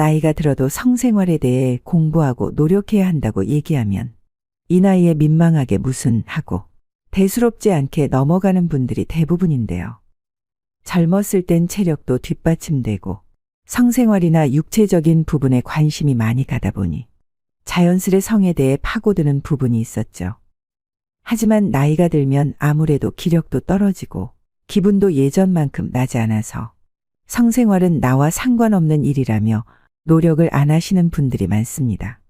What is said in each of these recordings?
나이가 들어도 성생활에 대해 공부하고 노력해야 한다고 얘기하면 이 나이에 민망하게 무슨 하고 대수롭지 않게 넘어가는 분들이 대부분인데요. 젊었을 땐 체력도 뒷받침되고 성생활이나 육체적인 부분에 관심이 많이 가다 보니 자연스레 성에 대해 파고드는 부분이 있었죠. 하지만 나이가 들면 아무래도 기력도 떨어지고 기분도 예전만큼 나지 않아서 성생활은 나와 상관없는 일이라며 노력을 안 하시는 분들이 많습니다.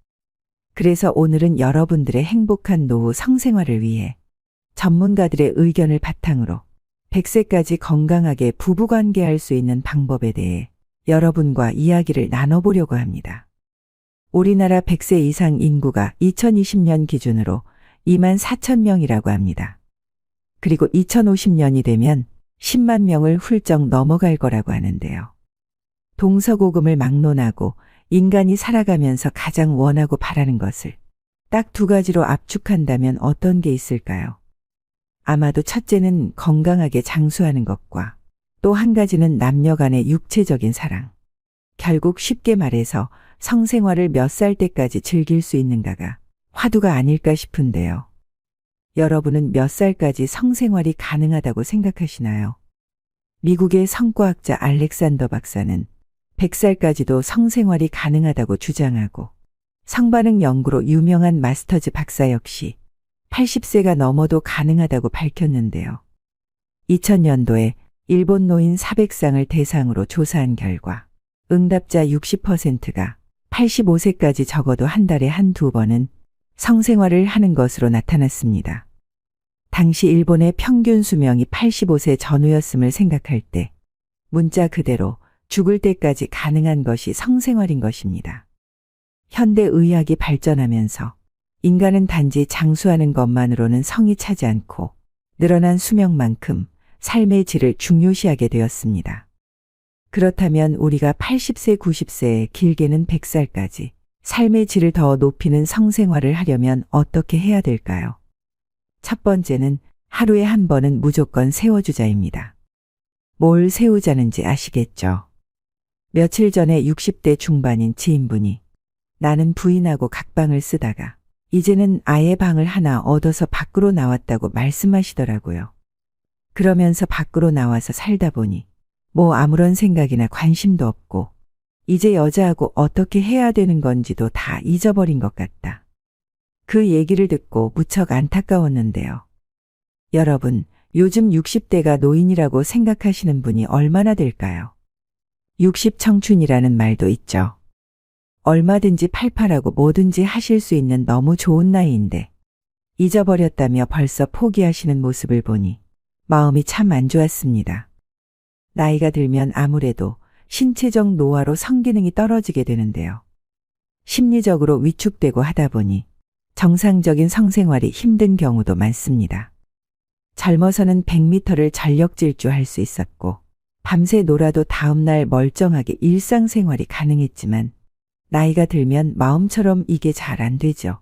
그래서 오늘은 여러분들의 행복한 노후 성생활을 위해 전문가들의 의견을 바탕으로 100세까지 건강하게 부부관계할 수 있는 방법에 대해 여러분과 이야기를 나눠보려고 합니다. 우리나라 100세 이상 인구가 2020년 기준으로 24,000명이라고 합니다. 그리고 2050년이 되면 10만 명을 훌쩍 넘어갈 거라고 하는데요. 동서고금을 막론하고 인간이 살아가면서 가장 원하고 바라는 것을 딱 두 가지로 압축한다면 어떤 게 있을까요? 아마도 첫째는 건강하게 장수하는 것과 또 한 가지는 남녀 간의 육체적인 사랑. 결국 쉽게 말해서 성생활을 몇 살 때까지 즐길 수 있는가가 화두가 아닐까 싶은데요. 여러분은 몇 살까지 성생활이 가능하다고 생각하시나요? 미국의 성과학자 알렉산더 박사는 100살까지도 성생활이 가능하다고 주장하고 성반응 연구로 유명한 마스터즈 박사 역시 80세가 넘어도 가능하다고 밝혔는데요. 2000년도에 일본 노인 400쌍을 대상으로 조사한 결과 응답자 60%가 85세까지 적어도 한 달에 한두 번은 성생활을 하는 것으로 나타났습니다. 당시 일본의 평균 수명이 85세 전후였음을 생각할 때 문자 그대로 죽을 때까지 가능한 것이 성생활인 것입니다. 현대 의학이 발전하면서 인간은 단지 장수하는 것만으로는 성이 차지 않고 늘어난 수명만큼 삶의 질을 중요시하게 되었습니다. 그렇다면 우리가 80세, 90세에 길게는 100살까지 삶의 질을 더 높이는 성생활을 하려면 어떻게 해야 될까요? 첫 번째는 하루에 한 번은 무조건 세워주자입니다. 뭘 세우자는지 아시겠죠? 며칠 전에 60대 중반인 지인분이 나는 부인하고 각방을 쓰다가 이제는 아예 방을 하나 얻어서 밖으로 나왔다고 말씀하시더라고요. 그러면서 밖으로 나와서 살다 보니 뭐 아무런 생각이나 관심도 없고 이제 여자하고 어떻게 해야 되는 건지도 다 잊어버린 것 같다. 그 얘기를 듣고 무척 안타까웠는데요. 여러분, 요즘 60대가 노인이라고 생각하시는 분이 얼마나 될까요? 60 청춘이라는 말도 있죠. 얼마든지 팔팔하고 뭐든지 하실 수 있는 너무 좋은 나이인데 잊어버렸다며 벌써 포기하시는 모습을 보니 마음이 참 안 좋았습니다. 나이가 들면 아무래도 신체적 노화로 성기능이 떨어지게 되는데요. 심리적으로 위축되고 하다 보니 정상적인 성생활이 힘든 경우도 많습니다. 젊어서는 100m를 전력 질주할 수 있었고 밤새 놀아도 다음날 멀쩡하게 일상생활이 가능했지만 나이가 들면 마음처럼 이게 잘 안 되죠.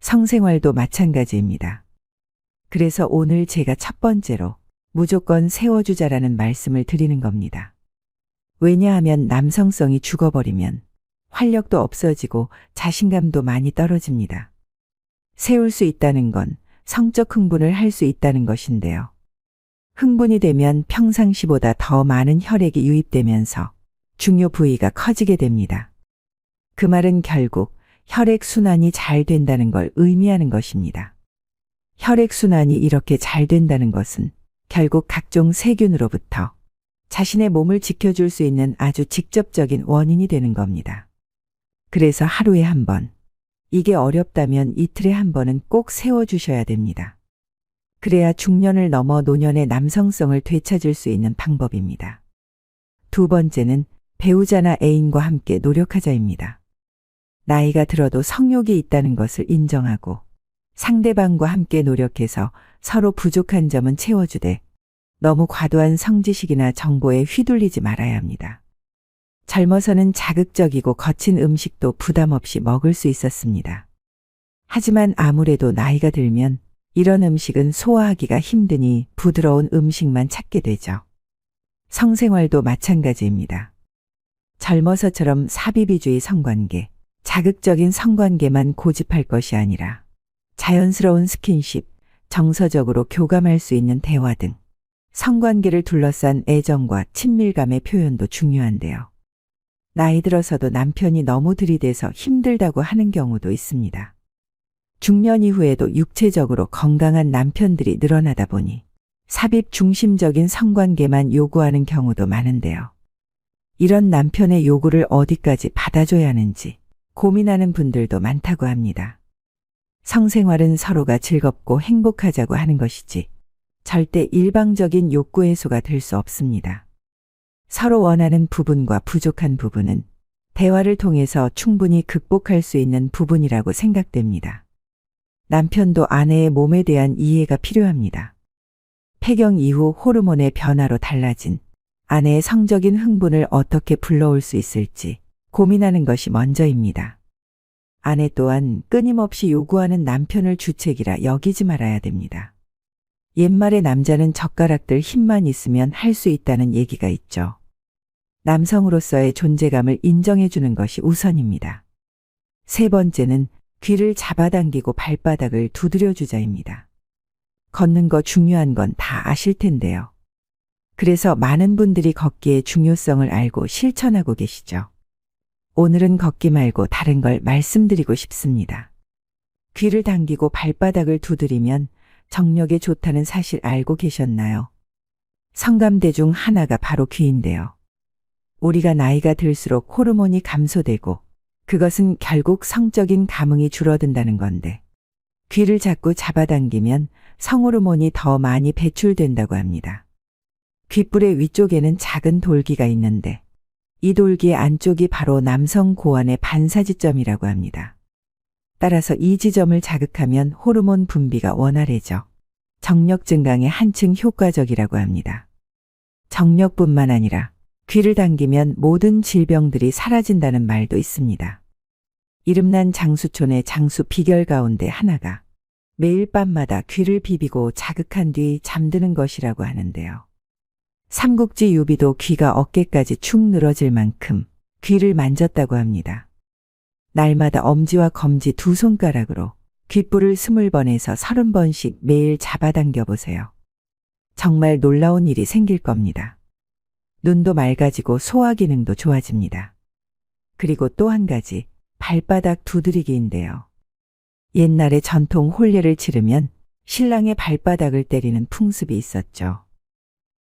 성생활도 마찬가지입니다. 그래서 오늘 제가 첫 번째로 무조건 세워주자라는 말씀을 드리는 겁니다. 왜냐하면 남성성이 죽어버리면 활력도 없어지고 자신감도 많이 떨어집니다. 세울 수 있다는 건 성적 흥분을 할 수 있다는 것인데요. 흥분이 되면 평상시보다 더 많은 혈액이 유입되면서 중요 부위가 커지게 됩니다. 그 말은 결국 혈액순환이 잘 된다는 걸 의미하는 것입니다. 혈액순환이 이렇게 잘 된다는 것은 결국 각종 세균으로부터 자신의 몸을 지켜줄 수 있는 아주 직접적인 원인이 되는 겁니다. 그래서 하루에 한 번, 이게 어렵다면 이틀에 한 번은 꼭 세워주셔야 됩니다. 그래야 중년을 넘어 노년의 남성성을 되찾을 수 있는 방법입니다. 두 번째는 배우자나 애인과 함께 노력하자입니다. 나이가 들어도 성욕이 있다는 것을 인정하고 상대방과 함께 노력해서 서로 부족한 점은 채워주되 너무 과도한 성지식이나 정보에 휘둘리지 말아야 합니다. 젊어서는 자극적이고 거친 음식도 부담 없이 먹을 수 있었습니다. 하지만 아무래도 나이가 들면 이런 음식은 소화하기가 힘드니 부드러운 음식만 찾게 되죠. 성생활도 마찬가지입니다. 젊어서처럼 사비비주의 성관계, 자극적인 성관계만 고집할 것이 아니라 자연스러운 스킨십, 정서적으로 교감할 수 있는 대화 등 성관계를 둘러싼 애정과 친밀감의 표현도 중요한데요. 나이 들어서도 남편이 너무 들이대서 힘들다고 하는 경우도 있습니다. 중년 이후에도 육체적으로 건강한 남편들이 늘어나다 보니 삽입 중심적인 성관계만 요구하는 경우도 많은데요. 이런 남편의 요구를 어디까지 받아줘야 하는지 고민하는 분들도 많다고 합니다. 성생활은 서로가 즐겁고 행복하자고 하는 것이지 절대 일방적인 욕구 해소가 될 수 없습니다. 서로 원하는 부분과 부족한 부분은 대화를 통해서 충분히 극복할 수 있는 부분이라고 생각됩니다. 남편도 아내의 몸에 대한 이해가 필요합니다. 폐경 이후 호르몬의 변화로 달라진 아내의 성적인 흥분을 어떻게 불러올 수 있을지 고민하는 것이 먼저입니다. 아내 또한 끊임없이 요구하는 남편을 주책이라 여기지 말아야 됩니다. 옛말에 남자는 젓가락들 힘만 있으면 할 수 있다는 얘기가 있죠. 남성으로서의 존재감을 인정해주는 것이 우선입니다. 세 번째는 귀를 잡아당기고 발바닥을 두드려주자입니다. 걷는 거 중요한 건 다 아실 텐데요. 그래서 많은 분들이 걷기의 중요성을 알고 실천하고 계시죠. 오늘은 걷기 말고 다른 걸 말씀드리고 싶습니다. 귀를 당기고 발바닥을 두드리면 정력에 좋다는 사실 알고 계셨나요? 성감대 중 하나가 바로 귀인데요. 우리가 나이가 들수록 호르몬이 감소되고 그것은 결국 성적인 감흥이 줄어든다는 건데 귀를 자꾸 잡아당기면 성호르몬이 더 많이 배출된다고 합니다. 귓불의 위쪽에는 작은 돌기가 있는데 이 돌기의 안쪽이 바로 남성 고환의 반사지점이라고 합니다. 따라서 이 지점을 자극하면 호르몬 분비가 원활해져 정력 증강에 한층 효과적이라고 합니다. 정력뿐만 아니라 귀를 당기면 모든 질병들이 사라진다는 말도 있습니다. 이름난 장수촌의 장수 비결 가운데 하나가 매일 밤마다 귀를 비비고 자극한 뒤 잠드는 것이라고 하는데요. 삼국지 유비도 귀가 어깨까지 축 늘어질 만큼 귀를 만졌다고 합니다. 날마다 엄지와 검지 두 손가락으로 귓불을 20번에서 30번씩 매일 잡아당겨 보세요. 정말 놀라운 일이 생길 겁니다. 눈도 맑아지고 소화 기능도 좋아집니다. 그리고 또 한 가지, 발바닥 두드리기인데요. 옛날에 전통 혼례를 치르면 신랑의 발바닥을 때리는 풍습이 있었죠.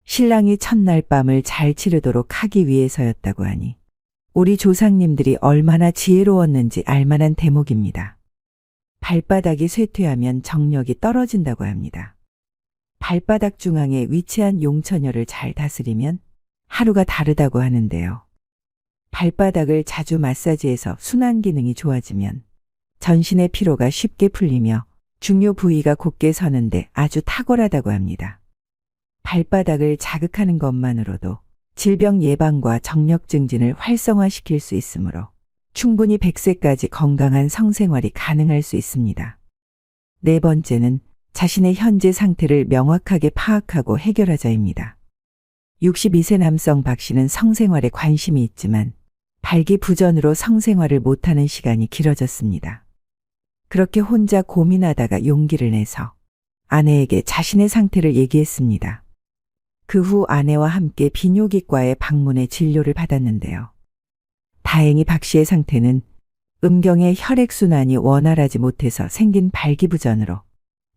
신랑이 첫날 밤을 잘 치르도록 하기 위해서였다고 하니 우리 조상님들이 얼마나 지혜로웠는지 알만한 대목입니다. 발바닥이 쇠퇴하면 정력이 떨어진다고 합니다. 발바닥 중앙에 위치한 용처녀를 잘 다스리면 하루가 다르다고 하는데요. 발바닥을 자주 마사지해서 순환 기능이 좋아지면 전신의 피로가 쉽게 풀리며 중요 부위가 곧게 서는데 아주 탁월하다고 합니다. 발바닥을 자극하는 것만으로도 질병 예방과 정력 증진을 활성화시킬 수 있으므로 충분히 100세까지 건강한 성생활이 가능할 수 있습니다. 네 번째는 자신의 현재 상태를 명확하게 파악하고 해결하자입니다. 62세 남성 박 씨는 성생활에 관심이 있지만 발기부전으로 성생활을 못하는 시간이 길어졌습니다. 그렇게 혼자 고민하다가 용기를 내서 아내에게 자신의 상태를 얘기했습니다. 그 후 아내와 함께 비뇨기과에 방문해 진료를 받았는데요. 다행히 박 씨의 상태는 음경의 혈액순환이 원활하지 못해서 생긴 발기부전으로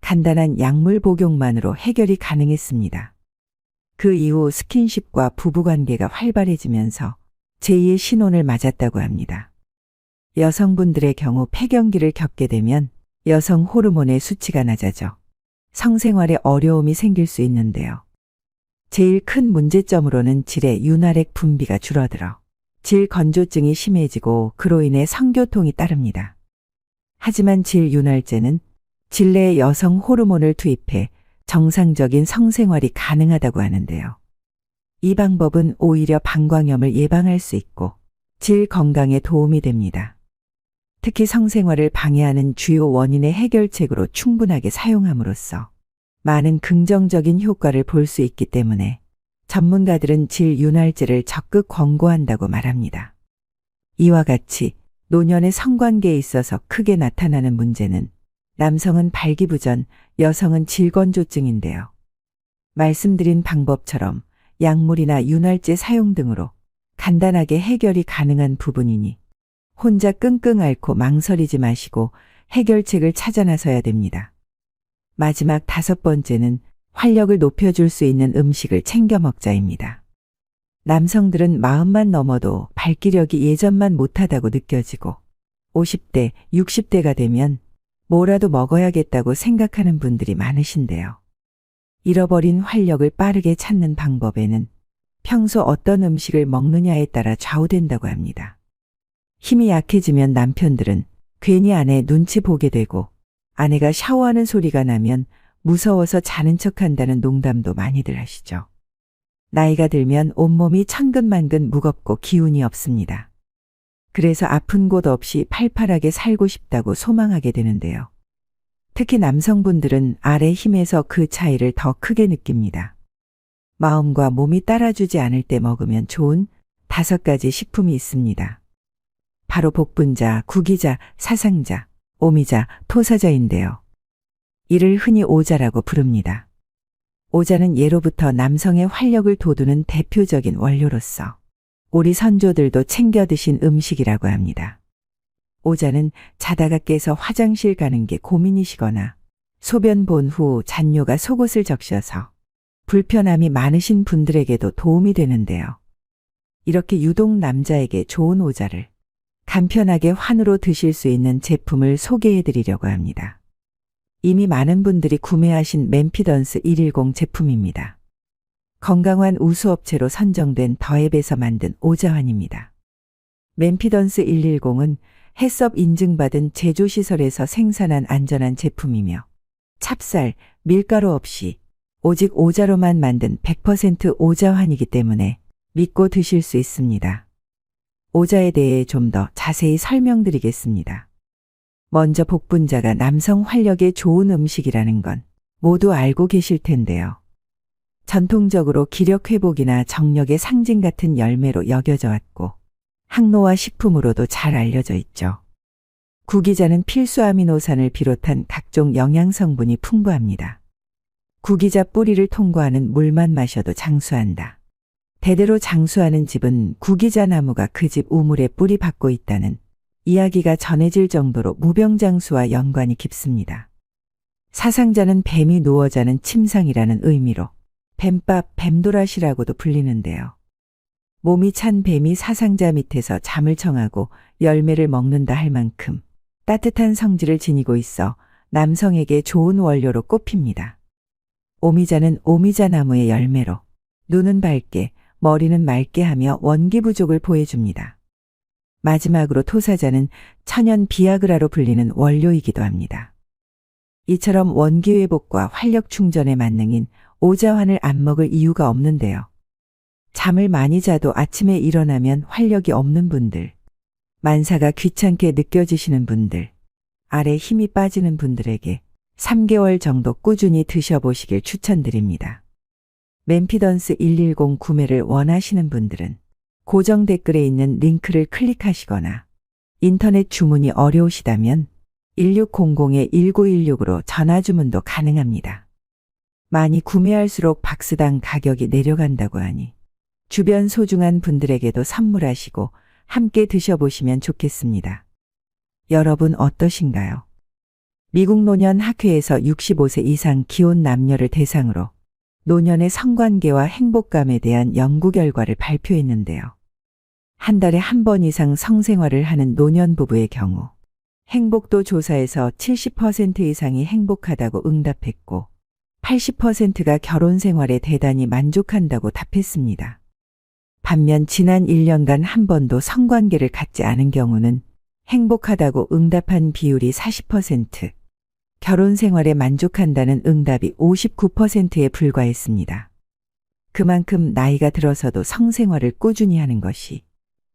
간단한 약물 복용만으로 해결이 가능했습니다. 그 이후 스킨십과 부부관계가 활발해지면서 제2의 신혼을 맞았다고 합니다. 여성분들의 경우 폐경기를 겪게 되면 여성 호르몬의 수치가 낮아져 성생활에 어려움이 생길 수 있는데요. 제일 큰 문제점으로는 질의 윤활액 분비가 줄어들어 질 건조증이 심해지고 그로 인해 성교통이 따릅니다. 하지만 질윤활제는 질내에 여성 호르몬을 투입해 정상적인 성생활이 가능하다고 하는데요. 이 방법은 오히려 방광염을 예방할 수 있고 질 건강에 도움이 됩니다. 특히 성생활을 방해하는 주요 원인의 해결책으로 충분하게 사용함으로써 많은 긍정적인 효과를 볼 수 있기 때문에 전문가들은 질윤활제를 적극 권고한다고 말합니다. 이와 같이 노년의 성관계에 있어서 크게 나타나는 문제는 남성은 발기부전, 여성은 질건조증인데요. 말씀드린 방법처럼 약물이나 윤활제 사용 등으로 간단하게 해결이 가능한 부분이니 혼자 끙끙 앓고 망설이지 마시고 해결책을 찾아 나서야 됩니다. 마지막 5번째는 활력을 높여줄 수 있는 음식을 챙겨 먹자입니다. 남성들은 마음만 넘어도 발기력이 예전만 못하다고 느껴지고 50대, 60대가 되면 뭐라도 먹어야겠다고 생각하는 분들이 많으신데요. 잃어버린 활력을 빠르게 찾는 방법에는 평소 어떤 음식을 먹느냐에 따라 좌우된다고 합니다. 힘이 약해지면 남편들은 괜히 아내 눈치 보게 되고 아내가 샤워하는 소리가 나면 무서워서 자는 척한다는 농담도 많이들 하시죠. 나이가 들면 온몸이 천근만근 무겁고 기운이 없습니다. 그래서 아픈 곳 없이 팔팔하게 살고 싶다고 소망하게 되는데요. 특히 남성분들은 아래 힘에서 그 차이를 더 크게 느낍니다. 마음과 몸이 따라주지 않을 때 먹으면 좋은 5가지 식품이 있습니다. 바로 복분자, 구기자, 사상자, 오미자, 토사자인데요. 이를 흔히 오자라고 부릅니다. 오자는 예로부터 남성의 활력을 돋우는 대표적인 원료로서 우리 선조들도 챙겨 드신 음식이라고 합니다. 오자는 자다가 깨서 화장실 가는 게 고민이시거나 소변 본 후 잔뇨가 속옷을 적셔서 불편함이 많으신 분들에게도 도움이 되는데요. 이렇게 유독 남자에게 좋은 오자를 간편하게 환으로 드실 수 있는 제품을 소개해 드리려고 합니다. 이미 많은 분들이 구매하신 맨피던스 110 제품입니다. 건강한 우수업체로 선정된 더앱에서 만든 오자환입니다. 맨피던스 110은 해썹 인증받은 제조시설에서 생산한 안전한 제품이며 찹쌀, 밀가루 없이 오직 오자로만 만든 100% 오자환이기 때문에 믿고 드실 수 있습니다. 오자에 대해 좀 더 자세히 설명드리겠습니다. 먼저 복분자가 남성 활력에 좋은 음식이라는 건 모두 알고 계실 텐데요. 전통적으로 기력 회복이나 정력의 상징 같은 열매로 여겨져 왔고 항노화 식품으로도 잘 알려져 있죠. 구기자는 필수 아미노산을 비롯한 각종 영양 성분이 풍부합니다. 구기자 뿌리를 통과하는 물만 마셔도 장수한다. 대대로 장수하는 집은 구기자 나무가 그 집 우물에 뿌리 박고 있다는 이야기가 전해질 정도로 무병장수와 연관이 깊습니다. 사상자는 뱀이 누워 자는 침상이라는 의미로 뱀밥, 뱀도라시라고도 불리는데요. 몸이 찬 뱀이 사상자 밑에서 잠을 청하고 열매를 먹는다 할 만큼 따뜻한 성질을 지니고 있어 남성에게 좋은 원료로 꼽힙니다. 오미자는 오미자 나무의 열매로 눈은 밝게, 머리는 맑게 하며 원기 부족을 보여줍니다. 마지막으로 토사자는 천연 비아그라로 불리는 원료이기도 합니다. 이처럼 원기 회복과 활력 충전의 만능인 오자환을 안 먹을 이유가 없는데요. 잠을 많이 자도 아침에 일어나면 활력이 없는 분들, 만사가 귀찮게 느껴지시는 분들, 아래 힘이 빠지는 분들에게 3개월 정도 꾸준히 드셔보시길 추천드립니다. 맨피던스 110 구매를 원하시는 분들은 고정 댓글에 있는 링크를 클릭하시거나 인터넷 주문이 어려우시다면 1600-1916으로 전화 주문도 가능합니다. 많이 구매할수록 박스당 가격이 내려간다고 하니 주변 소중한 분들에게도 선물하시고 함께 드셔보시면 좋겠습니다. 여러분 어떠신가요? 미국 노년 학회에서 65세 이상 기혼 남녀를 대상으로 노년의 성관계와 행복감에 대한 연구 결과를 발표했는데요. 한 달에 한 번 이상 성생활을 하는 노년 부부의 경우 행복도 조사에서 70% 이상이 행복하다고 응답했고 80%가 결혼 생활에 대단히 만족한다고 답했습니다. 반면 지난 1년간 한 번도 성관계를 갖지 않은 경우는 행복하다고 응답한 비율이 40%, 결혼 생활에 만족한다는 응답이 59%에 불과했습니다. 그만큼 나이가 들어서도 성생활을 꾸준히 하는 것이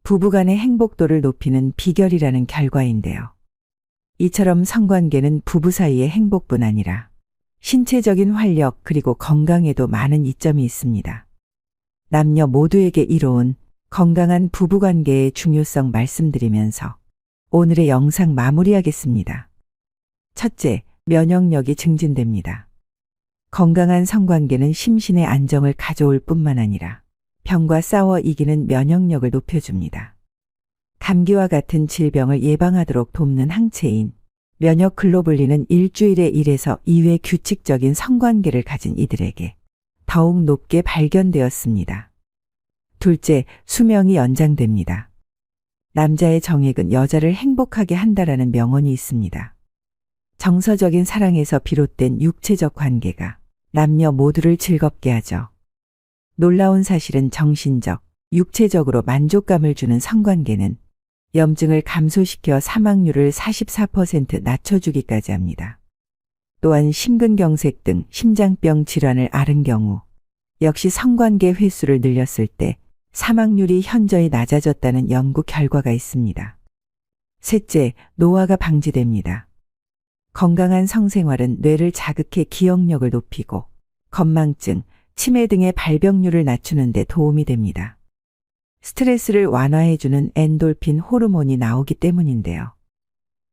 부부간의 행복도를 높이는 비결이라는 결과인데요. 이처럼 성관계는 부부 사이의 행복뿐 아니라 신체적인 활력 그리고 건강에도 많은 이점이 있습니다. 남녀 모두에게 이로운 건강한 부부관계의 중요성 말씀드리면서 오늘의 영상 마무리하겠습니다. 첫째, 면역력이 증진됩니다. 건강한 성관계는 심신의 안정을 가져올 뿐만 아니라 병과 싸워 이기는 면역력을 높여줍니다. 감기와 같은 질병을 예방하도록 돕는 항체인 면역 글로불린은 일주일에 1에서 2회 규칙적인 성관계를 가진 이들에게 더욱 높게 발견되었습니다. 둘째, 수명이 연장됩니다. 남자의 정액은 여자를 행복하게 한다라는 명언이 있습니다. 정서적인 사랑에서 비롯된 육체적 관계가 남녀 모두를 즐겁게 하죠. 놀라운 사실은 정신적, 육체적으로 만족감을 주는 성관계는 염증을 감소시켜 사망률을 44% 낮춰주기까지 합니다. 또한 심근경색 등 심장병 질환을 앓은 경우 역시 성관계 횟수를 늘렸을 때 사망률이 현저히 낮아졌다는 연구 결과가 있습니다. 셋째, 노화가 방지됩니다. 건강한 성생활은 뇌를 자극해 기억력을 높이고 건망증, 치매 등의 발병률을 낮추는 데 도움이 됩니다. 스트레스를 완화해주는 엔돌핀 호르몬이 나오기 때문인데요.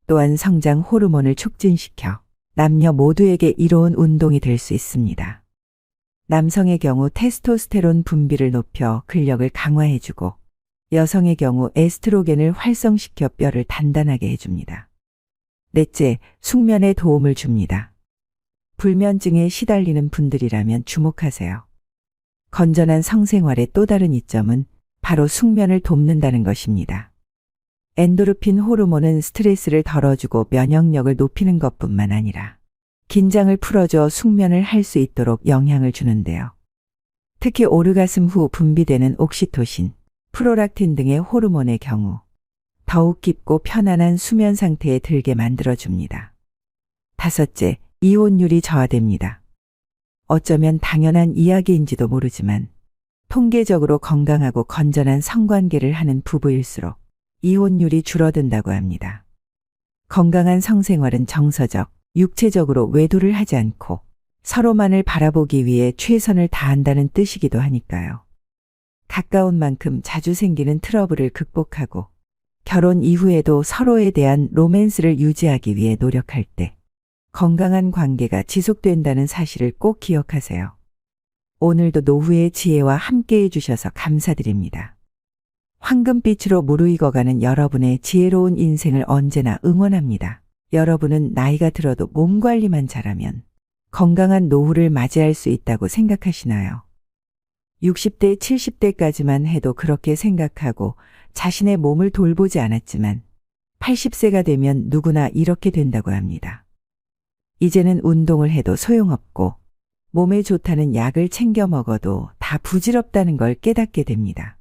또한 성장 호르몬을 촉진시켜 남녀 모두에게 이로운 운동이 될 수 있습니다. 남성의 경우 테스토스테론 분비를 높여 근력을 강화해주고 여성의 경우 에스트로겐을 활성시켜 뼈를 단단하게 해줍니다. 넷째, 숙면에 도움을 줍니다. 불면증에 시달리는 분들이라면 주목하세요. 건전한 성생활의 또 다른 이점은 바로 숙면을 돕는다는 것입니다. 엔도르핀 호르몬은 스트레스를 덜어주고 면역력을 높이는 것뿐만 아니라 긴장을 풀어줘 숙면을 할 수 있도록 영향을 주는데요. 특히 오르가슴 후 분비되는 옥시토신, 프로락틴 등의 호르몬의 경우 더욱 깊고 편안한 수면 상태에 들게 만들어줍니다. 다섯째, 이혼율이 저하됩니다. 어쩌면 당연한 이야기인지도 모르지만 통계적으로 건강하고 건전한 성관계를 하는 부부일수록 이혼율이 줄어든다고 합니다. 건강한 성생활은 정서적, 육체적으로 외도를 하지 않고 서로만을 바라보기 위해 최선을 다한다는 뜻이기도 하니까요. 가까운 만큼 자주 생기는 트러블을 극복하고 결혼 이후에도 서로에 대한 로맨스를 유지하기 위해 노력할 때 건강한 관계가 지속된다는 사실을 꼭 기억하세요. 오늘도 노후의 지혜와 함께 해주셔서 감사드립니다. 황금빛으로 무르익어가는 여러분의 지혜로운 인생을 언제나 응원합니다. 여러분은 나이가 들어도 몸 관리만 잘하면 건강한 노후를 맞이할 수 있다고 생각하시나요? 60대, 70대까지만 해도 그렇게 생각하고 자신의 몸을 돌보지 않았지만 80세가 되면 누구나 이렇게 된다고 합니다. 이제는 운동을 해도 소용없고 몸에 좋다는 약을 챙겨 먹어도 다 부질없다는 걸 깨닫게 됩니다.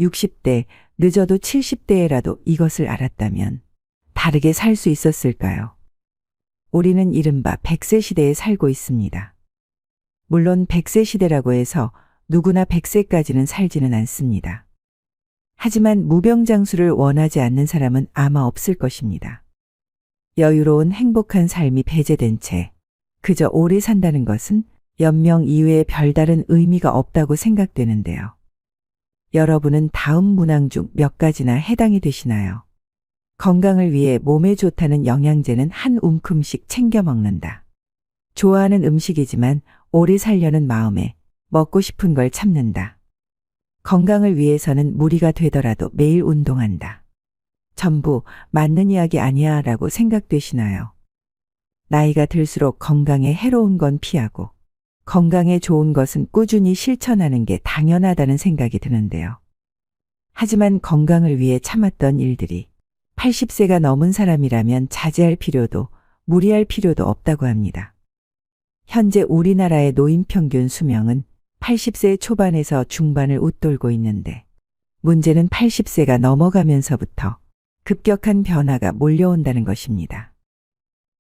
60대, 늦어도 70대에라도 이것을 알았다면 다르게 살 수 있었을까요? 우리는 이른바 100세 시대에 살고 있습니다. 물론 100세 시대라고 해서 누구나 100세까지는 살지는 않습니다. 하지만 무병장수를 원하지 않는 사람은 아마 없을 것입니다. 여유로운 행복한 삶이 배제된 채 그저 오래 산다는 것은 연명 이외에 별다른 의미가 없다고 생각되는데요. 여러분은 다음 문항 중 몇 가지나 해당이 되시나요? 건강을 위해 몸에 좋다는 영양제는 한 움큼씩 챙겨 먹는다. 좋아하는 음식이지만 오래 살려는 마음에 먹고 싶은 걸 참는다. 건강을 위해서는 무리가 되더라도 매일 운동한다. 전부 맞는 이야기 아니야 라고 생각되시나요? 나이가 들수록 건강에 해로운 건 피하고 건강에 좋은 것은 꾸준히 실천하는 게 당연하다는 생각이 드는데요. 하지만 건강을 위해 참았던 일들이 80세가 넘은 사람이라면 자제할 필요도 무리할 필요도 없다고 합니다. 현재 우리나라의 노인 평균 수명은 80세 초반에서 중반을 웃돌고 있는데 문제는 80세가 넘어가면서부터 급격한 변화가 몰려온다는 것입니다.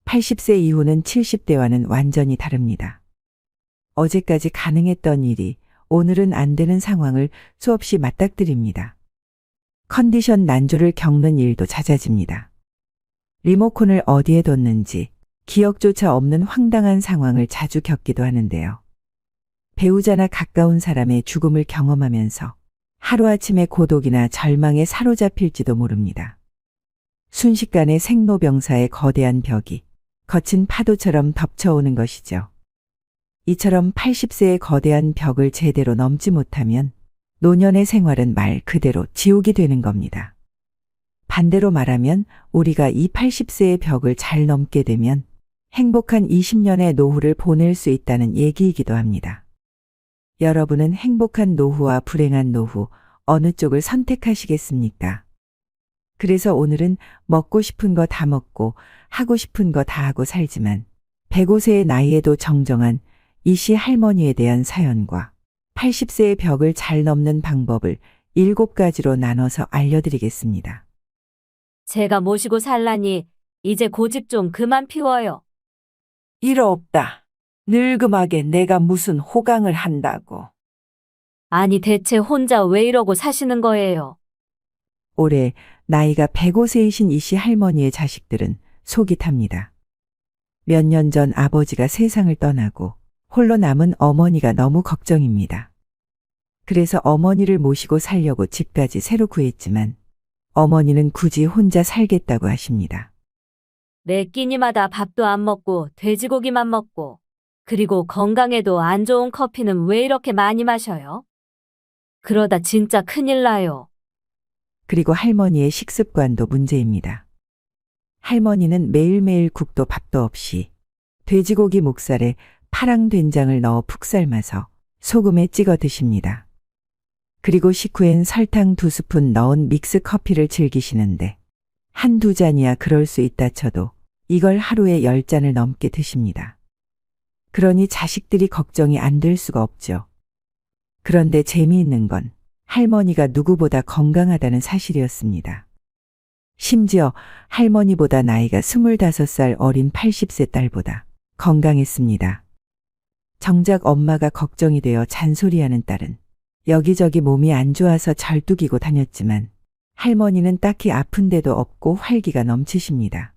80세 이후는 70대와는 완전히 다릅니다. 어제까지 가능했던 일이 오늘은 안 되는 상황을 수없이 맞닥뜨립니다. 컨디션 난조를 겪는 일도 잦아집니다. 리모컨을 어디에 뒀는지 기억조차 없는 황당한 상황을 자주 겪기도 하는데요. 배우자나 가까운 사람의 죽음을 경험하면서 하루아침에 고독이나 절망에 사로잡힐지도 모릅니다. 순식간에 생로병사의 거대한 벽이 거친 파도처럼 덮쳐오는 것이죠. 이처럼 80세의 거대한 벽을 제대로 넘지 못하면 노년의 생활은 말 그대로 지옥이 되는 겁니다. 반대로 말하면 우리가 이 80세의 벽을 잘 넘게 되면 행복한 20년의 노후를 보낼 수 있다는 얘기이기도 합니다. 여러분은 행복한 노후와 불행한 노후 어느 쪽을 선택하시겠습니까? 그래서 오늘은 먹고 싶은 거 다 먹고 하고 싶은 거 다 하고 살지만 105세의 나이에도 정정한 이씨 할머니에 대한 사연과 80세의 벽을 잘 넘는 방법을 7가지로 나눠서 알려드리겠습니다. 제가 모시고 살라니 이제 고집 좀 그만 피워요. 이러 없다. 늙음하게 내가 무슨 호강을 한다고. 아니 대체 혼자 왜 이러고 사시는 거예요? 올해 나이가 105세이신 이씨 할머니의 자식들은 속이 탑니다. 몇 년 전 아버지가 세상을 떠나고 홀로 남은 어머니가 너무 걱정입니다. 그래서 어머니를 모시고 살려고 집까지 새로 구했지만 어머니는 굳이 혼자 살겠다고 하십니다. 매 끼니마다 밥도 안 먹고 돼지고기만 먹고 그리고 건강에도 안 좋은 커피는 왜 이렇게 많이 마셔요? 그러다 진짜 큰일 나요. 그리고 할머니의 식습관도 문제입니다. 할머니는 매일매일 국도 밥도 없이 돼지고기 목살에 파랑 된장을 넣어 푹 삶아서 소금에 찍어 드십니다. 그리고 식후엔 설탕 2스푼 넣은 믹스 커피를 즐기시는데 한두 잔이야 그럴 수 있다 쳐도 이걸 하루에 10잔을 넘게 드십니다. 그러니 자식들이 걱정이 안 될 수가 없죠. 그런데 재미있는 건 할머니가 누구보다 건강하다는 사실이었습니다. 심지어 할머니보다 나이가 25살 어린 80세 딸보다 건강했습니다. 정작 엄마가 걱정이 되어 잔소리하는 딸은 여기저기 몸이 안 좋아서 절뚝이고 다녔지만 할머니는 딱히 아픈 데도 없고 활기가 넘치십니다.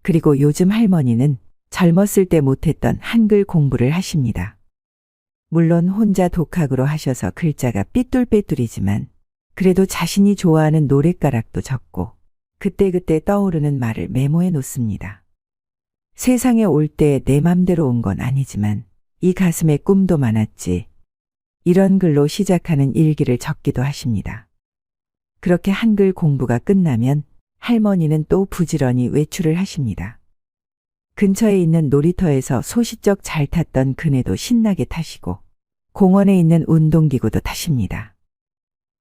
그리고 요즘 할머니는 젊었을 때 못했던 한글 공부를 하십니다. 물론 혼자 독학으로 하셔서 글자가 삐뚤빼뚤이지만 그래도 자신이 좋아하는 노랫가락도 적고 그때그때 떠오르는 말을 메모해 놓습니다. 세상에 올 때 내 맘대로 온 건 아니지만 이 가슴에 꿈도 많았지. 이런 글로 시작하는 일기를 적기도 하십니다. 그렇게 한글 공부가 끝나면 할머니는 또 부지런히 외출을 하십니다. 근처에 있는 놀이터에서 소시적 잘 탔던 그네도 신나게 타시고 공원에 있는 운동기구도 타십니다.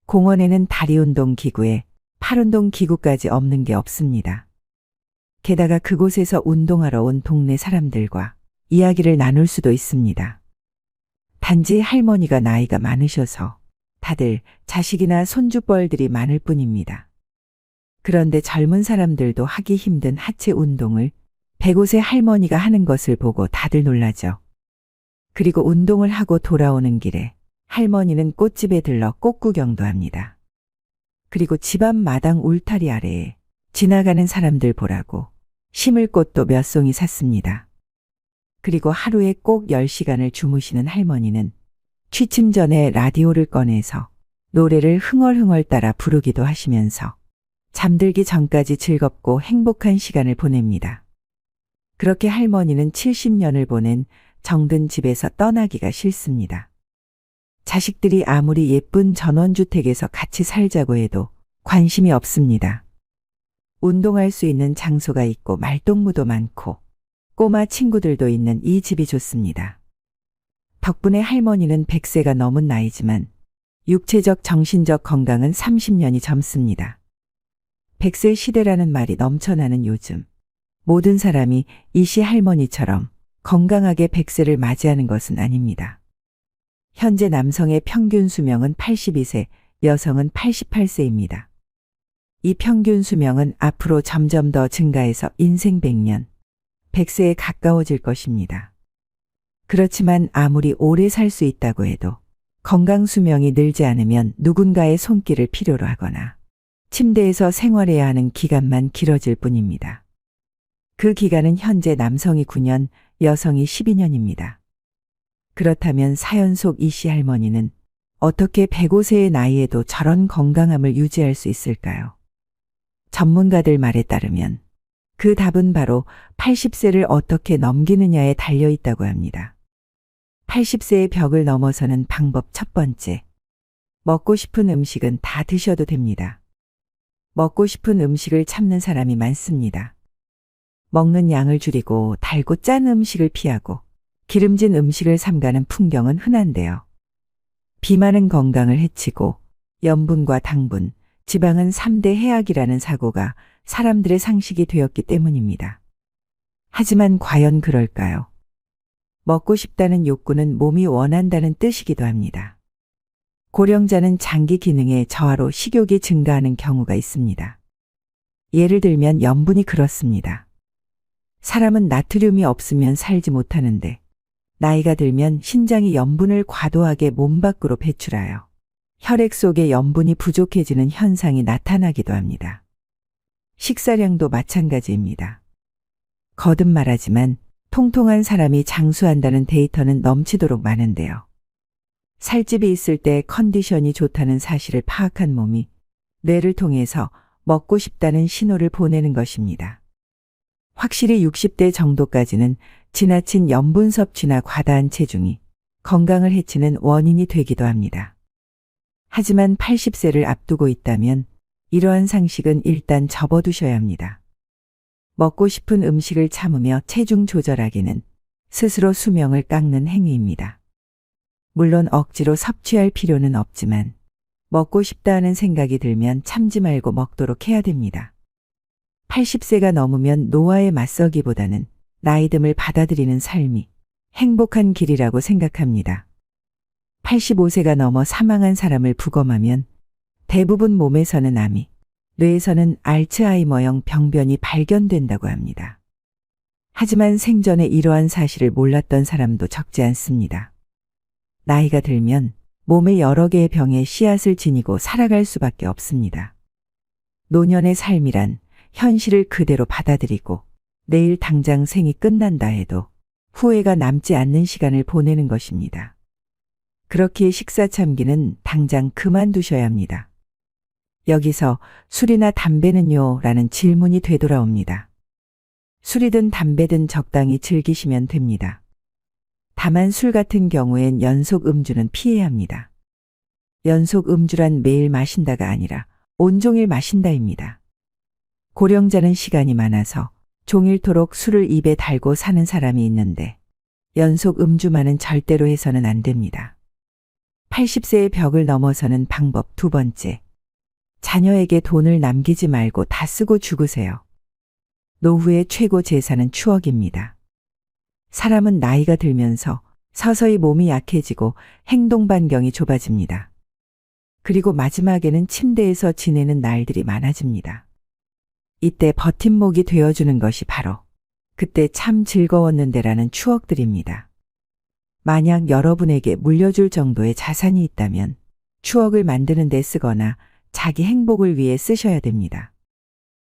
공원에는 다리 운동 기구에 팔 운동 기구까지 없는 게 없습니다. 게다가 그곳에서 운동하러 온 동네 사람들과 이야기를 나눌 수도 있습니다. 단지 할머니가 나이가 많으셔서 다들 자식이나 손주뻘들이 많을 뿐입니다. 그런데 젊은 사람들도 하기 힘든 하체 운동을 105세 할머니가 하는 것을 보고 다들 놀라죠. 그리고 운동을 하고 돌아오는 길에 할머니는 꽃집에 들러 꽃 구경도 합니다. 그리고 집 앞 마당 울타리 아래에 지나가는 사람들 보라고 심을 꽃도 몇 송이 샀습니다. 그리고 하루에 꼭 10시간을 주무시는 할머니는 취침 전에 라디오를 꺼내서 노래를 흥얼흥얼 따라 부르기도 하시면서 잠들기 전까지 즐겁고 행복한 시간을 보냅니다. 그렇게 할머니는 70년을 보낸 정든 집에서 떠나기가 싫습니다. 자식들이 아무리 예쁜 전원주택에서 같이 살자고 해도 관심이 없습니다. 운동할 수 있는 장소가 있고 말동무도 많고 꼬마 친구들도 있는 이 집이 좋습니다. 덕분에 할머니는 100세가 넘은 나이지만 육체적 정신적 건강은 30년이 젊습니다. 100세 시대라는 말이 넘쳐나는 요즘 모든 사람이 이씨 할머니처럼 건강하게 100세를 맞이하는 것은 아닙니다. 현재 남성의 평균 수명은 82세, 여성은 88세입니다. 이 평균 수명은 앞으로 점점 더 증가해서 인생 100년, 100세에 가까워질 것입니다. 그렇지만 아무리 오래 살 수 있다고 해도 건강 수명이 늘지 않으면 누군가의 손길을 필요로 하거나 침대에서 생활해야 하는 기간만 길어질 뿐입니다. 그 기간은 현재 남성이 9년, 여성이 12년입니다. 그렇다면 사연 속 이 씨 할머니는 어떻게 105세의 나이에도 저런 건강함을 유지할 수 있을까요? 전문가들 말에 따르면 그 답은 바로 80세를 어떻게 넘기느냐에 달려 있다고 합니다. 80세의 벽을 넘어서는 방법 첫 번째. 먹고 싶은 음식은 다 드셔도 됩니다. 먹고 싶은 음식을 참는 사람이 많습니다. 먹는 양을 줄이고 달고 짠 음식을 피하고 기름진 음식을 삼가는 풍경은 흔한데요. 비만은 건강을 해치고 염분과 당분, 지방은 3대 해악이라는 사고가 사람들의 상식이 되었기 때문입니다. 하지만 과연 그럴까요? 먹고 싶다는 욕구는 몸이 원한다는 뜻이기도 합니다. 고령자는 장기 기능의 저하로 식욕이 증가하는 경우가 있습니다. 예를 들면 염분이 그렇습니다. 사람은 나트륨이 없으면 살지 못하는데 나이가 들면 신장이 염분을 과도하게 몸 밖으로 배출하여 혈액 속에 염분이 부족해지는 현상이 나타나기도 합니다. 식사량도 마찬가지입니다. 거듭 말하지만 통통한 사람이 장수한다는 데이터는 넘치도록 많은데요. 살집이 있을 때 컨디션이 좋다는 사실을 파악한 몸이 뇌를 통해서 먹고 싶다는 신호를 보내는 것입니다. 확실히 60대 정도까지는 지나친 염분 섭취나 과다한 체중이 건강을 해치는 원인이 되기도 합니다. 하지만 80세를 앞두고 있다면 이러한 상식은 일단 접어두셔야 합니다. 먹고 싶은 음식을 참으며 체중 조절하기는 스스로 수명을 깎는 행위입니다. 물론 억지로 섭취할 필요는 없지만 먹고 싶다 하는 생각이 들면 참지 말고 먹도록 해야 됩니다. 80세가 넘으면 노화에 맞서기보다는 나이듦을 받아들이는 삶이 행복한 길이라고 생각합니다. 85세가 넘어 사망한 사람을 부검하면 대부분 몸에서는 암이, 뇌에서는 알츠하이머형 병변이 발견된다고 합니다. 하지만 생전에 이러한 사실을 몰랐던 사람도 적지 않습니다. 나이가 들면 몸에 여러 개의 병의 씨앗을 지니고 살아갈 수밖에 없습니다. 노년의 삶이란 현실을 그대로 받아들이고 내일 당장 생이 끝난다 해도 후회가 남지 않는 시간을 보내는 것입니다. 그렇기에 식사 참기는 당장 그만두셔야 합니다. 여기서 술이나 담배는요? 라는 질문이 되돌아옵니다. 술이든 담배든 적당히 즐기시면 됩니다. 다만 술 같은 경우엔 연속 음주는 피해야 합니다. 연속 음주란 매일 마신다가 아니라 온종일 마신다입니다. 고령자는 시간이 많아서 종일토록 술을 입에 달고 사는 사람이 있는데 연속 음주만은 절대로 해서는 안 됩니다. 80세의 벽을 넘어서는 방법 두 번째. 자녀에게 돈을 남기지 말고 다 쓰고 죽으세요. 노후의 최고 재산은 추억입니다. 사람은 나이가 들면서 서서히 몸이 약해지고 행동 반경이 좁아집니다. 그리고 마지막에는 침대에서 지내는 날들이 많아집니다. 이때 버팀목이 되어주는 것이 바로 그때 참 즐거웠는데라는 추억들입니다. 만약 여러분에게 물려줄 정도의 자산이 있다면 추억을 만드는 데 쓰거나 자기 행복을 위해 쓰셔야 됩니다.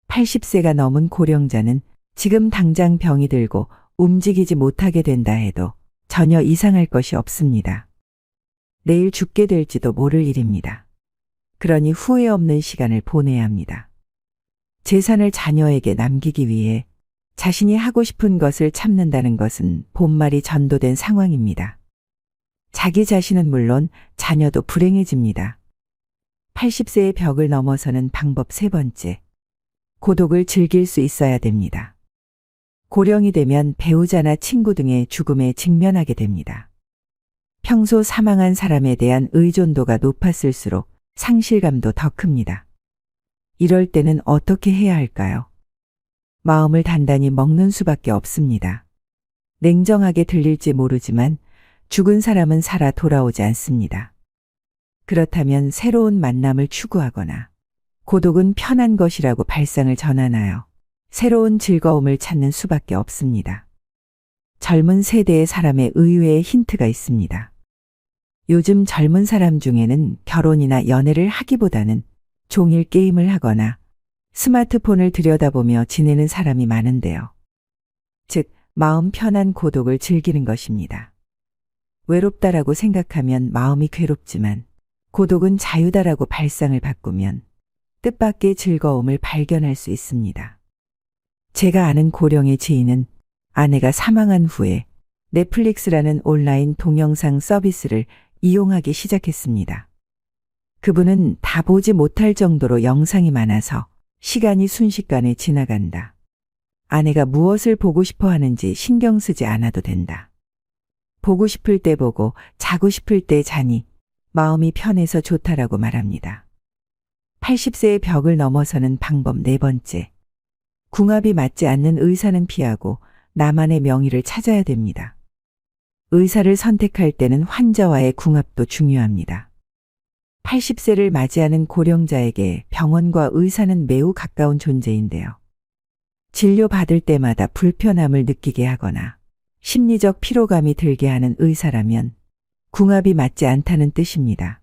80세가 넘은 고령자는 지금 당장 병이 들고 움직이지 못하게 된다 해도 전혀 이상할 것이 없습니다. 내일 죽게 될지도 모를 일입니다. 그러니 후회 없는 시간을 보내야 합니다. 재산을 자녀에게 남기기 위해 자신이 하고 싶은 것을 참는다는 것은 본말이 전도된 상황입니다. 자기 자신은 물론 자녀도 불행해집니다. 80세의 벽을 넘어서는 방법 세 번째. 고독을 즐길 수 있어야 됩니다. 고령이 되면 배우자나 친구 등의 죽음에 직면하게 됩니다. 평소 사망한 사람에 대한 의존도가 높았을수록 상실감도 더 큽니다. 이럴 때는 어떻게 해야 할까요? 마음을 단단히 먹는 수밖에 없습니다. 냉정하게 들릴지 모르지만 죽은 사람은 살아 돌아오지 않습니다. 그렇다면 새로운 만남을 추구하거나 고독은 편한 것이라고 발상을 전환하여 새로운 즐거움을 찾는 수밖에 없습니다. 젊은 세대의 사람의 의외의 힌트가 있습니다. 요즘 젊은 사람 중에는 결혼이나 연애를 하기보다는 종일 게임을 하거나 스마트폰을 들여다보며 지내는 사람이 많은데요. 즉, 마음 편한 고독을 즐기는 것입니다. 외롭다라고 생각하면 마음이 괴롭지만 고독은 자유다라고 발상을 바꾸면 뜻밖의 즐거움을 발견할 수 있습니다. 제가 아는 고령의 지인은 아내가 사망한 후에 넷플릭스라는 온라인 동영상 서비스를 이용하기 시작했습니다. 그분은 다 보지 못할 정도로 영상이 많아서 시간이 순식간에 지나간다. 아내가 무엇을 보고 싶어 하는지 신경 쓰지 않아도 된다. 보고 싶을 때 보고 자고 싶을 때 자니 마음이 편해서 좋다라고 말합니다. 80세의 벽을 넘어서는 방법 4번째. 궁합이 맞지 않는 의사는 피하고 나만의 명의를 찾아야 됩니다. 의사를 선택할 때는 환자와의 궁합도 중요합니다. 80세를 맞이하는 고령자에게 병원과 의사는 매우 가까운 존재인데요. 진료받을 때마다 불편함을 느끼게 하거나 심리적 피로감이 들게 하는 의사라면 궁합이 맞지 않다는 뜻입니다.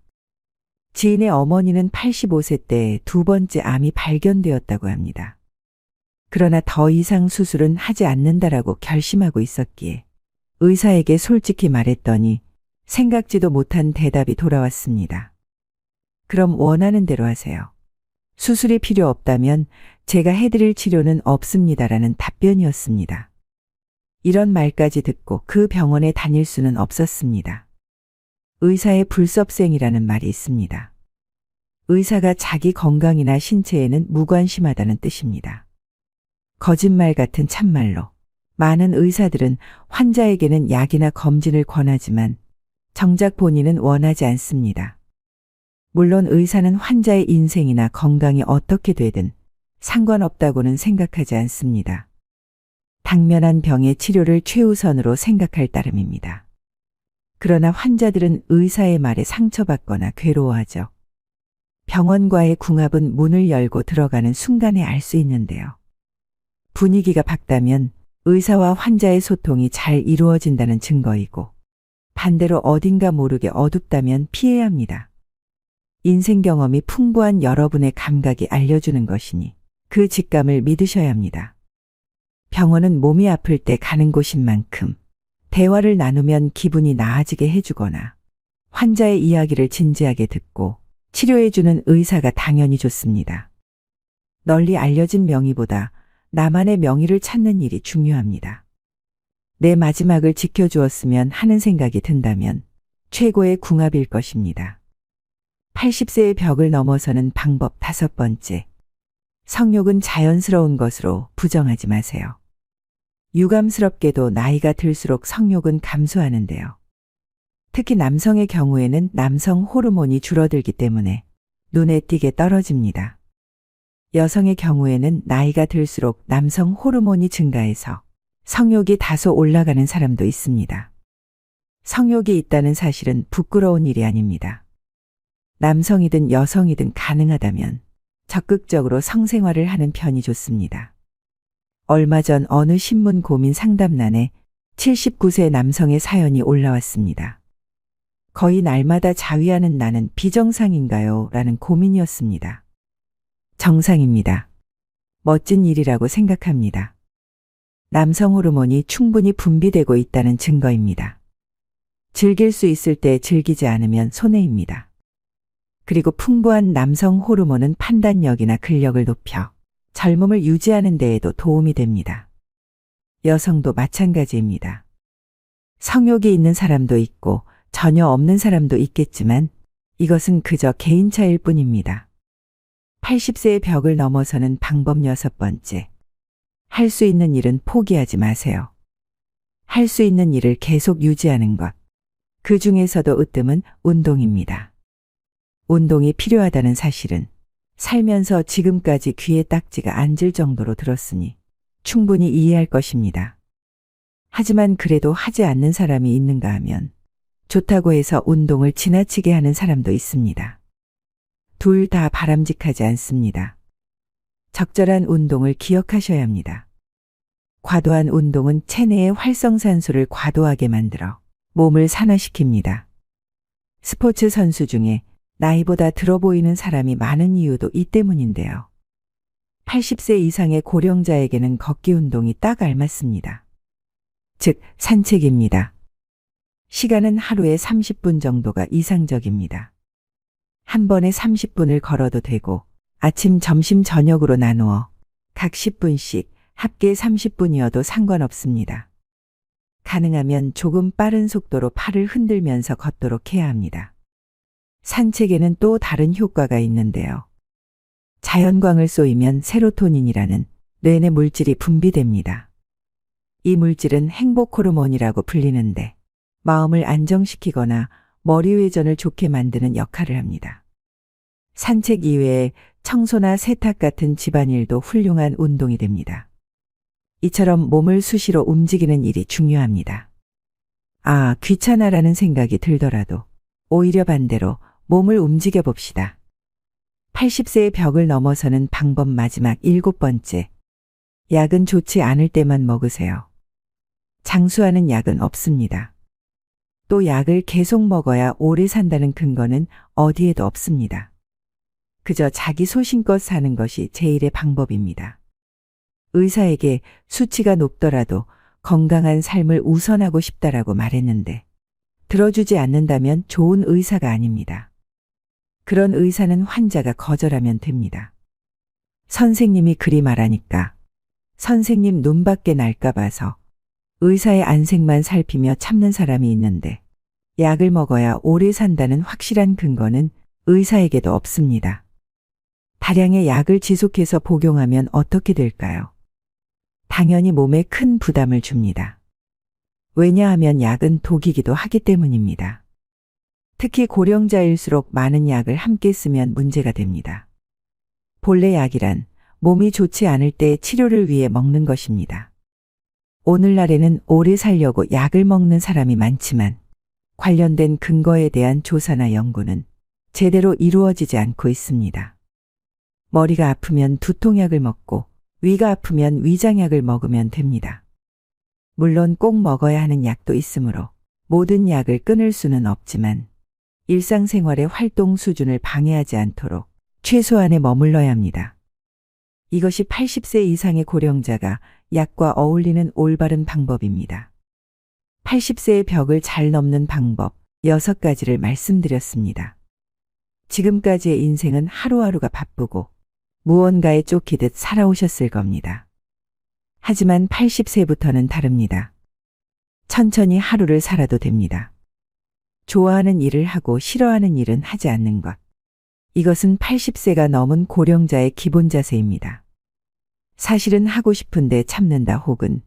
지인의 어머니는 85세 때 2번째 암이 발견되었다고 합니다. 그러나 더 이상 수술은 하지 않는다라고 결심하고 있었기에 의사에게 솔직히 말했더니 생각지도 못한 대답이 돌아왔습니다. 그럼 원하는 대로 하세요. 수술이 필요 없다면 제가 해드릴 치료는 없습니다라는 답변이었습니다. 이런 말까지 듣고 그 병원에 다닐 수는 없었습니다. 의사의 불섭생이라는 말이 있습니다. 의사가 자기 건강이나 신체에는 무관심하다는 뜻입니다. 거짓말 같은 참말로 많은 의사들은 환자에게는 약이나 검진을 권하지만 정작 본인은 원하지 않습니다. 물론 의사는 환자의 인생이나 건강이 어떻게 되든 상관없다고는 생각하지 않습니다. 당면한 병의 치료를 최우선으로 생각할 따름입니다. 그러나 환자들은 의사의 말에 상처받거나 괴로워하죠. 병원과의 궁합은 문을 열고 들어가는 순간에 알 수 있는데요. 분위기가 밝다면 의사와 환자의 소통이 잘 이루어진다는 증거이고 반대로 어딘가 모르게 어둡다면 피해야 합니다. 인생 경험이 풍부한 여러분의 감각이 알려주는 것이니 그 직감을 믿으셔야 합니다. 병원은 몸이 아플 때 가는 곳인 만큼 대화를 나누면 기분이 나아지게 해주거나 환자의 이야기를 진지하게 듣고 치료해주는 의사가 당연히 좋습니다. 널리 알려진 명의보다 나만의 명의를 찾는 일이 중요합니다. 내 마지막을 지켜주었으면 하는 생각이 든다면 최고의 궁합일 것입니다. 80세의 벽을 넘어서는 방법 5번째. 성욕은 자연스러운 것으로 부정하지 마세요. 유감스럽게도 나이가 들수록 성욕은 감소하는데요. 특히 남성의 경우에는 남성 호르몬이 줄어들기 때문에 눈에 띄게 떨어집니다. 여성의 경우에는 나이가 들수록 남성 호르몬이 증가해서 성욕이 다소 올라가는 사람도 있습니다. 성욕이 있다는 사실은 부끄러운 일이 아닙니다. 남성이든 여성이든 가능하다면 적극적으로 성생활을 하는 편이 좋습니다. 얼마 전 어느 신문 고민 상담란에 79세 남성의 사연이 올라왔습니다. 거의 날마다 자위하는 나는 비정상인가요? 라는 고민이었습니다. 정상입니다. 멋진 일이라고 생각합니다. 남성 호르몬이 충분히 분비되고 있다는 증거입니다. 즐길 수 있을 때 즐기지 않으면 손해입니다. 그리고 풍부한 남성 호르몬은 판단력이나 근력을 높여 젊음을 유지하는 데에도 도움이 됩니다. 여성도 마찬가지입니다. 성욕이 있는 사람도 있고 전혀 없는 사람도 있겠지만 이것은 그저 개인차일 뿐입니다. 80세의 벽을 넘어서는 방법 6번째. 할 수 있는 일은 포기하지 마세요. 할 수 있는 일을 계속 유지하는 것. 그 중에서도 으뜸은 운동입니다. 운동이 필요하다는 사실은 살면서 지금까지 귀에 딱지가 앉을 정도로 들었으니 충분히 이해할 것입니다. 하지만 그래도 하지 않는 사람이 있는가 하면 좋다고 해서 운동을 지나치게 하는 사람도 있습니다. 둘 다 바람직하지 않습니다. 적절한 운동을 기억하셔야 합니다. 과도한 운동은 체내의 활성산소를 과도하게 만들어 몸을 산화시킵니다. 스포츠 선수 중에 나이보다 들어 보이는 사람이 많은 이유도 이 때문인데요. 80세 이상의 고령자에게는 걷기 운동이 딱 알맞습니다. 즉, 산책입니다. 시간은 하루에 30분 정도가 이상적입니다. 한 번에 30분을 걸어도 되고 아침, 점심, 저녁으로 나누어 각 10분씩 합계 30분이어도 상관없습니다. 가능하면 조금 빠른 속도로 팔을 흔들면서 걷도록 해야 합니다. 산책에는 또 다른 효과가 있는데요. 자연광을 쏘이면 세로토닌이라는 뇌내 물질이 분비됩니다. 이 물질은 행복 호르몬이라고 불리는데 마음을 안정시키거나 머리 회전을 좋게 만드는 역할을 합니다. 산책 이외에 청소나 세탁 같은 집안일도 훌륭한 운동이 됩니다. 이처럼 몸을 수시로 움직이는 일이 중요합니다. 아, 귀찮아라는 생각이 들더라도 오히려 반대로 몸을 움직여 봅시다. 80세의 벽을 넘어서는 방법 마지막 7번째. 약은 좋지 않을 때만 먹으세요. 장수하는 약은 없습니다. 또 약을 계속 먹어야 오래 산다는 근거는 어디에도 없습니다. 그저 자기 소신껏 사는 것이 제일의 방법입니다. 의사에게 수치가 높더라도 건강한 삶을 우선하고 싶다라고 말했는데 들어주지 않는다면 좋은 의사가 아닙니다. 그런 의사는 환자가 거절하면 됩니다. 선생님이 그리 말하니까 선생님 눈밖에 날까 봐서 의사의 안색만 살피며 참는 사람이 있는데 약을 먹어야 오래 산다는 확실한 근거는 의사에게도 없습니다. 다량의 약을 지속해서 복용하면 어떻게 될까요? 당연히 몸에 큰 부담을 줍니다. 왜냐하면 약은 독이기도 하기 때문입니다. 특히 고령자일수록 많은 약을 함께 쓰면 문제가 됩니다. 본래 약이란 몸이 좋지 않을 때 치료를 위해 먹는 것입니다. 오늘날에는 오래 살려고 약을 먹는 사람이 많지만 관련된 근거에 대한 조사나 연구는 제대로 이루어지지 않고 있습니다. 머리가 아프면 두통약을 먹고 위가 아프면 위장약을 먹으면 됩니다. 물론 꼭 먹어야 하는 약도 있으므로 모든 약을 끊을 수는 없지만 일상생활의 활동 수준을 방해하지 않도록 최소한에 머물러야 합니다. 이것이 80세 이상의 고령자가 약과 어울리는 올바른 방법입니다. 80세의 벽을 잘 넘는 방법 6가지를 말씀드렸습니다. 지금까지의 인생은 하루하루가 바쁘고 무언가에 쫓기듯 살아오셨을 겁니다. 하지만 80세부터는 다릅니다. 천천히 하루를 살아도 됩니다. 좋아하는 일을 하고 싫어하는 일은 하지 않는 것. 이것은 80세가 넘은 고령자의 기본 자세입니다. 사실은 하고 싶은데 참는다 혹은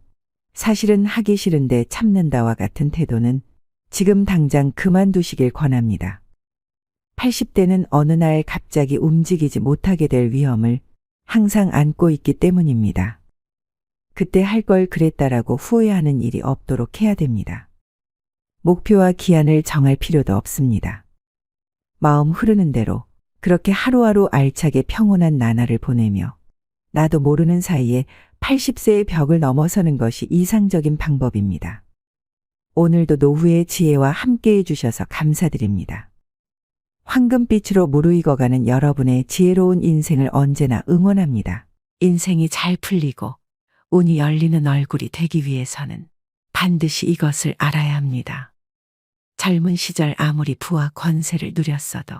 사실은 하기 싫은데 참는다와 같은 태도는 지금 당장 그만두시길 권합니다. 80대는 어느 날 갑자기 움직이지 못하게 될 위험을 항상 안고 있기 때문입니다. 그때 할 걸 그랬다라고 후회하는 일이 없도록 해야 됩니다. 목표와 기한을 정할 필요도 없습니다. 마음 흐르는 대로 그렇게 하루하루 알차게 평온한 나날을 보내며 나도 모르는 사이에 80세의 벽을 넘어서는 것이 이상적인 방법입니다. 오늘도 노후의 지혜와 함께해 주셔서 감사드립니다. 황금빛으로 무르익어가는 여러분의 지혜로운 인생을 언제나 응원합니다. 인생이 잘 풀리고 운이 열리는 얼굴이 되기 위해서는 반드시 이것을 알아야 합니다. 젊은 시절 아무리 부와 권세를 누렸어도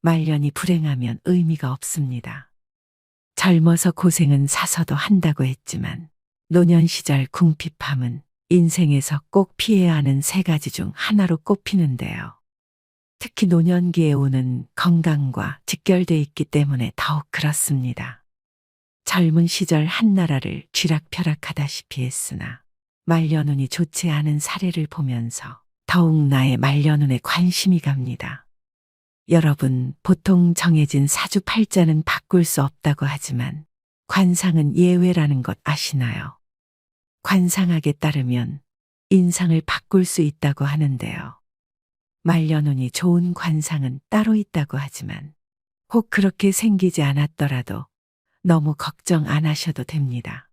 말년이 불행하면 의미가 없습니다. 젊어서 고생은 사서도 한다고 했지만 노년 시절 궁핍함은 인생에서 꼭 피해야 하는 3가지 중 하나로 꼽히는데요. 특히 노년기의 운은 건강과 직결돼 있기 때문에 더욱 그렇습니다. 젊은 시절 한나라를 쥐락펴락하다시피 했으나 말년운이 좋지 않은 사례를 보면서 더욱 나의 말년운에 관심이 갑니다. 여러분, 보통 정해진 사주팔자는 바꿀 수 없다고 하지만 관상은 예외라는 것 아시나요? 관상학에 따르면 인상을 바꿀 수 있다고 하는데요. 말년운이 좋은 관상은 따로 있다고 하지만 혹 그렇게 생기지 않았더라도 너무 걱정 안 하셔도 됩니다.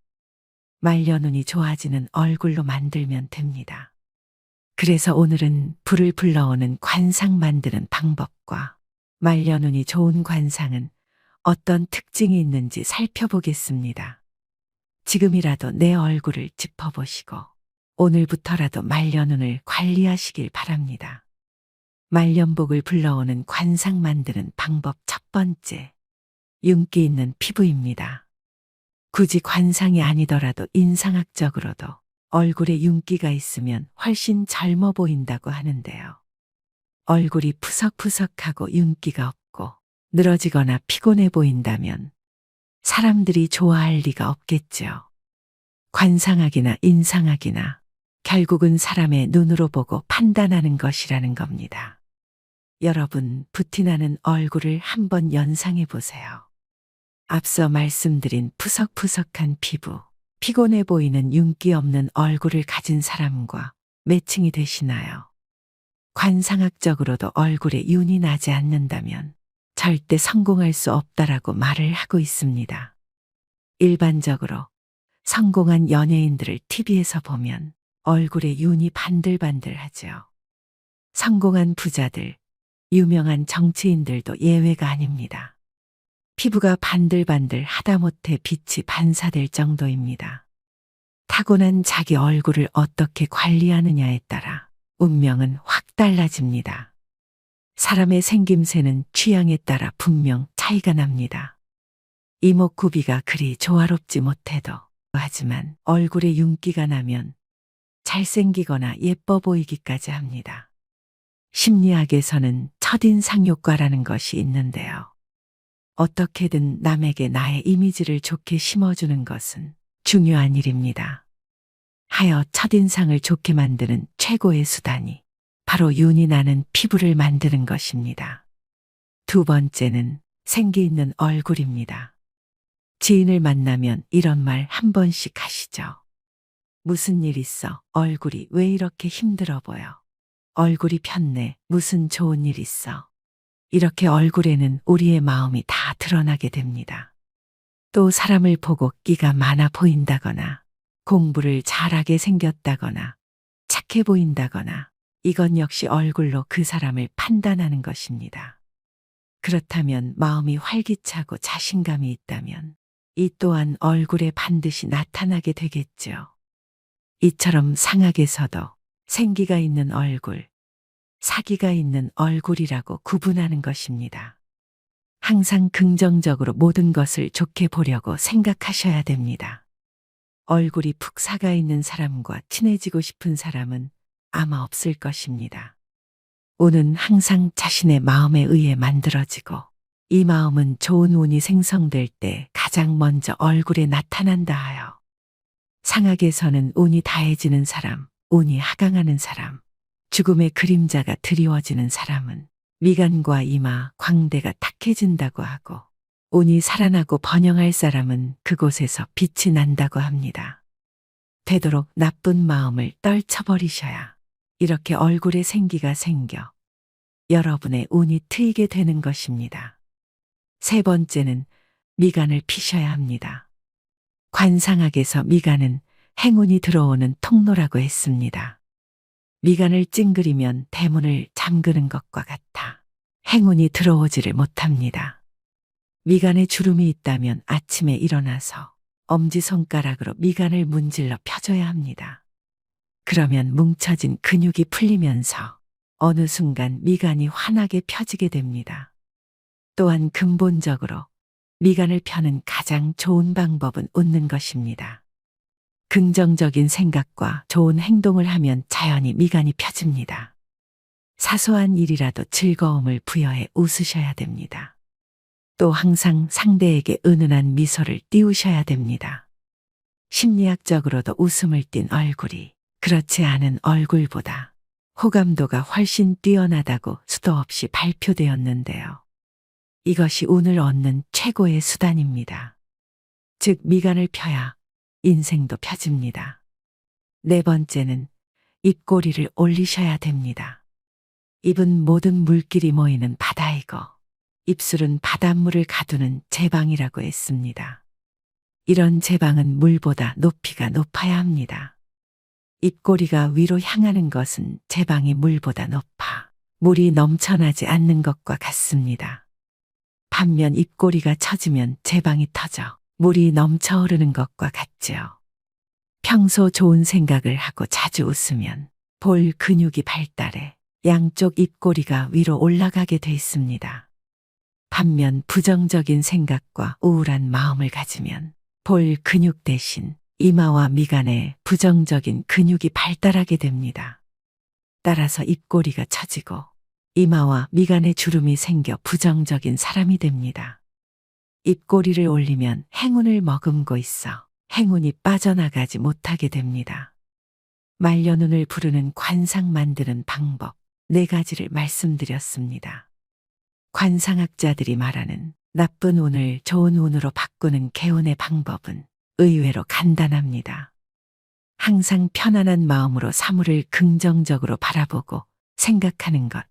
말년운이 좋아지는 얼굴로 만들면 됩니다. 그래서 오늘은 불을 불러오는 관상 만드는 방법과 말년운이 좋은 관상은 어떤 특징이 있는지 살펴보겠습니다. 지금이라도 내 얼굴을 짚어보시고 오늘부터라도 말년운을 관리하시길 바랍니다. 말년복을 불러오는 관상 만드는 방법 첫 번째. 윤기 있는 피부입니다. 굳이 관상이 아니더라도 인상학적으로도 얼굴에 윤기가 있으면 훨씬 젊어 보인다고 하는데요. 얼굴이 푸석푸석하고 윤기가 없고 늘어지거나 피곤해 보인다면 사람들이 좋아할 리가 없겠죠. 관상학이나 인상학이나 결국은 사람의 눈으로 보고 판단하는 것이라는 겁니다. 여러분, 부티나는 얼굴을 한번 연상해 보세요. 앞서 말씀드린 푸석푸석한 피부, 피곤해 보이는 윤기 없는 얼굴을 가진 사람과 매칭이 되시나요? 관상학적으로도 얼굴에 윤이 나지 않는다면 절대 성공할 수 없다라고 말을 하고 있습니다. 일반적으로 성공한 연예인들을 TV에서 보면 얼굴에 윤이 반들반들하죠. 성공한 부자들, 유명한 정치인들도 예외가 아닙니다. 피부가 반들반들 하다못해 빛이 반사될 정도입니다. 타고난 자기 얼굴을 어떻게 관리하느냐에 따라 운명은 확 달라집니다. 사람의 생김새는 취향에 따라 분명 차이가 납니다. 이목구비가 그리 조화롭지 못해도 하지만 얼굴에 윤기가 나면 잘생기거나 예뻐 보이기까지 합니다. 심리학에서는 첫인상 효과라는 것이 있는데요. 어떻게든 남에게 나의 이미지를 좋게 심어주는 것은 중요한 일입니다. 하여 첫인상을 좋게 만드는 최고의 수단이 바로 윤이 나는 피부를 만드는 것입니다. 두 번째는 생기 있는 얼굴입니다. 지인을 만나면 이런 말 한 번씩 하시죠. 무슨 일 있어? 얼굴이 왜 이렇게 힘들어 보여? 얼굴이 폈네. 무슨 좋은 일 있어? 이렇게 얼굴에는 우리의 마음이 다 드러나게 됩니다. 또 사람을 보고 끼가 많아 보인다거나 공부를 잘하게 생겼다거나 착해 보인다거나 이건 역시 얼굴로 그 사람을 판단하는 것입니다. 그렇다면 마음이 활기차고 자신감이 있다면 이 또한 얼굴에 반드시 나타나게 되겠죠. 이처럼 상학에서도 생기가 있는 얼굴, 사기가 있는 얼굴이라고 구분하는 것입니다. 항상 긍정적으로 모든 것을 좋게 보려고 생각하셔야 됩니다. 얼굴이 푹 사가 있는 사람과 친해지고 싶은 사람은 아마 없을 것입니다. 운은 항상 자신의 마음에 의해 만들어지고 이 마음은 좋은 운이 생성될 때 가장 먼저 얼굴에 나타난다 하여 상학에서는 운이 다해지는 사람, 운이 하강하는 사람, 죽음의 그림자가 드리워지는 사람은 미간과 이마, 광대가 탁해진다고 하고 운이 살아나고 번영할 사람은 그곳에서 빛이 난다고 합니다. 되도록 나쁜 마음을 떨쳐버리셔야 이렇게 얼굴에 생기가 생겨 여러분의 운이 트이게 되는 것입니다. 세 번째는 미간을 피셔야 합니다. 관상학에서 미간은 행운이 들어오는 통로라고 했습니다. 미간을 찡그리면 대문을 잠그는 것과 같아 행운이 들어오지를 못합니다. 미간에 주름이 있다면 아침에 일어나서 엄지손가락으로 미간을 문질러 펴줘야 합니다. 그러면 뭉쳐진 근육이 풀리면서 어느 순간 미간이 환하게 펴지게 됩니다. 또한 근본적으로 미간을 펴는 가장 좋은 방법은 웃는 것입니다. 긍정적인 생각과 좋은 행동을 하면 자연히 미간이 펴집니다. 사소한 일이라도 즐거움을 부여해 웃으셔야 됩니다. 또 항상 상대에게 은은한 미소를 띄우셔야 됩니다. 심리학적으로도 웃음을 띤 얼굴이 그렇지 않은 얼굴보다 호감도가 훨씬 뛰어나다고 수도 없이 발표되었는데요. 이것이 운을 얻는 최고의 수단입니다. 즉 미간을 펴야 인생도 펴집니다. 네 번째는 입꼬리를 올리셔야 됩니다. 입은 모든 물길이 모이는 바다이고 입술은 바닷물을 가두는 제방이라고 했습니다. 이런 제방은 물보다 높이가 높아야 합니다. 입꼬리가 위로 향하는 것은 제방이 물보다 높아 물이 넘쳐나지 않는 것과 같습니다. 반면 입꼬리가 처지면 제방이 터져 물이 넘쳐 흐르는 것과 같지요. 평소 좋은 생각을 하고 자주 웃으면 볼 근육이 발달해 양쪽 입꼬리가 위로 올라가게 돼 있습니다. 반면 부정적인 생각과 우울한 마음을 가지면 볼 근육 대신 이마와 미간에 부정적인 근육이 발달하게 됩니다. 따라서 입꼬리가 처지고 이마와 미간에 주름이 생겨 부정적인 사람이 됩니다. 입꼬리를 올리면 행운을 머금고 있어 행운이 빠져나가지 못하게 됩니다. 말년운을 부르는 관상 만드는 방법 4가지를 말씀드렸습니다. 관상학자들이 말하는 나쁜 운을 좋은 운으로 바꾸는 개운의 방법은 의외로 간단합니다. 항상 편안한 마음으로 사물을 긍정적으로 바라보고 생각하는 것.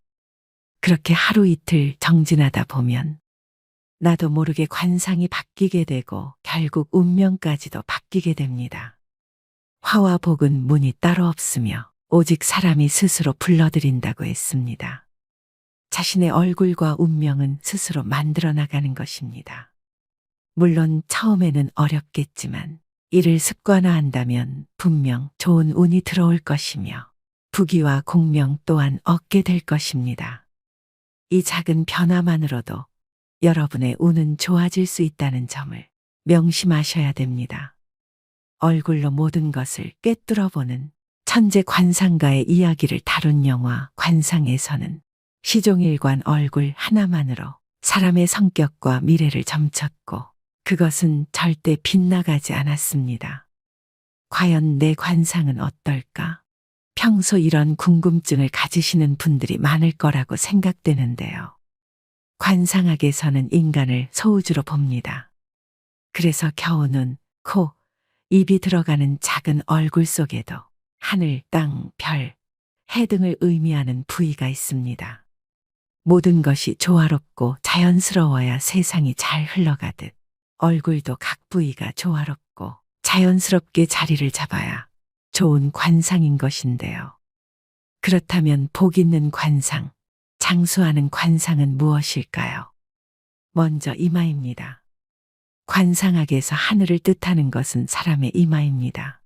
그렇게 하루 이틀 정진하다 보면 나도 모르게 관상이 바뀌게 되고 결국 운명까지도 바뀌게 됩니다. 화와 복은 문이 따로 없으며 오직 사람이 스스로 불러들인다고 했습니다. 자신의 얼굴과 운명은 스스로 만들어 나가는 것입니다. 물론 처음에는 어렵겠지만 이를 습관화한다면 분명 좋은 운이 들어올 것이며 부귀와 공명 또한 얻게 될 것입니다. 이 작은 변화만으로도 여러분의 운은 좋아질 수 있다는 점을 명심하셔야 됩니다. 얼굴로 모든 것을 꿰뚫어보는 천재 관상가의 이야기를 다룬 영화 관상에서는 시종일관 얼굴 하나만으로 사람의 성격과 미래를 점쳤고 그것은 절대 빗나가지 않았습니다. 과연 내 관상은 어떨까? 평소 이런 궁금증을 가지시는 분들이 많을 거라고 생각되는데요. 관상학에서는 인간을 소우주로 봅니다. 그래서 겨우 눈, 코, 입이 들어가는 작은 얼굴 속에도 하늘, 땅, 별, 해 등을 의미하는 부위가 있습니다. 모든 것이 조화롭고 자연스러워야 세상이 잘 흘러가듯 얼굴도 각 부위가 조화롭고 자연스럽게 자리를 잡아야 좋은 관상인 것인데요. 그렇다면 복 있는 관상, 장수하는 관상은 무엇일까요? 먼저 이마입니다. 관상학에서 하늘을 뜻하는 것은 사람의 이마입니다.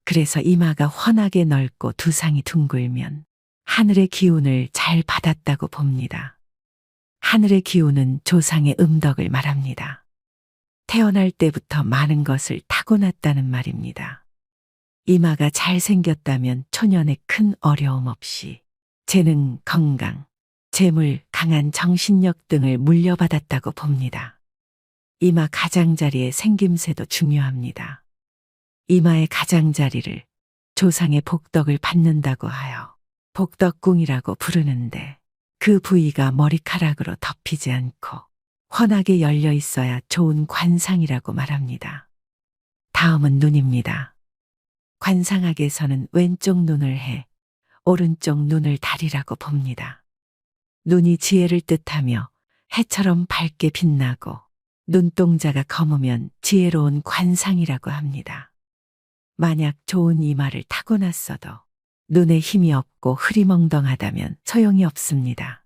그래서 이마가 훤하게 넓고 두상이 둥글면 하늘의 기운을 잘 받았다고 봅니다. 하늘의 기운은 조상의 음덕을 말합니다. 태어날 때부터 많은 것을 타고났다는 말입니다. 이마가 잘생겼다면 초년에 큰 어려움 없이 재능, 건강, 재물, 강한 정신력 등을 물려받았다고 봅니다. 이마 가장자리의 생김새도 중요합니다. 이마의 가장자리를 조상의 복덕을 받는다고 하여 복덕궁이라고 부르는데 그 부위가 머리카락으로 덮이지 않고 훤하게 열려 있어야 좋은 관상이라고 말합니다. 다음은 눈입니다. 관상학에서는 왼쪽 눈을 해, 오른쪽 눈을 달이라고 봅니다. 눈이 지혜를 뜻하며 해처럼 밝게 빛나고 눈동자가 검으면 지혜로운 관상이라고 합니다. 만약 좋은 이마를 타고났어도 눈에 힘이 없고 흐리멍덩하다면 소용이 없습니다.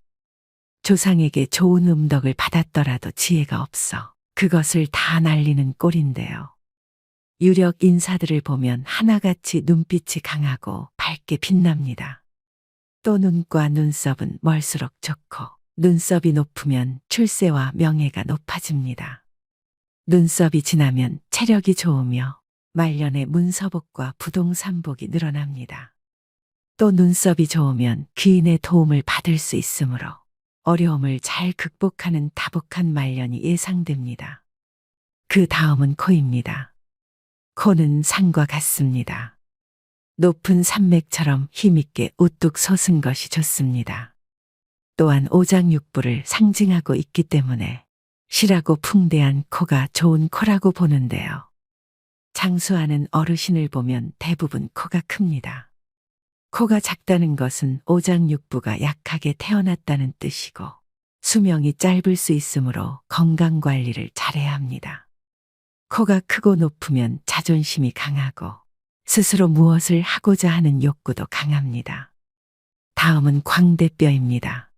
조상에게 좋은 음덕을 받았더라도 지혜가 없어 그것을 다 날리는 꼴인데요. 유력 인사들을 보면 하나같이 눈빛이 강하고 밝게 빛납니다. 또 눈과 눈썹은 멀수록 좋고 눈썹이 높으면 출세와 명예가 높아집니다. 눈썹이 진하면 체력이 좋으며 말년에 문서복과 부동산복이 늘어납니다. 또 눈썹이 좋으면 귀인의 도움을 받을 수 있으므로 어려움을 잘 극복하는 다복한 말년이 예상됩니다. 그 다음은 코입니다. 코는 산과 같습니다. 높은 산맥처럼 힘있게 우뚝 솟은 것이 좋습니다. 또한 오장육부를 상징하고 있기 때문에 실하고 풍대한 코가 좋은 코라고 보는데요. 장수하는 어르신을 보면 대부분 코가 큽니다. 코가 작다는 것은 오장육부가 약하게 태어났다는 뜻이고 수명이 짧을 수 있으므로 건강관리를 잘해야 합니다. 코가 크고 높으면 자존심이 강하고 스스로 무엇을 하고자 하는 욕구도 강합니다. 다음은 광대뼈입니다.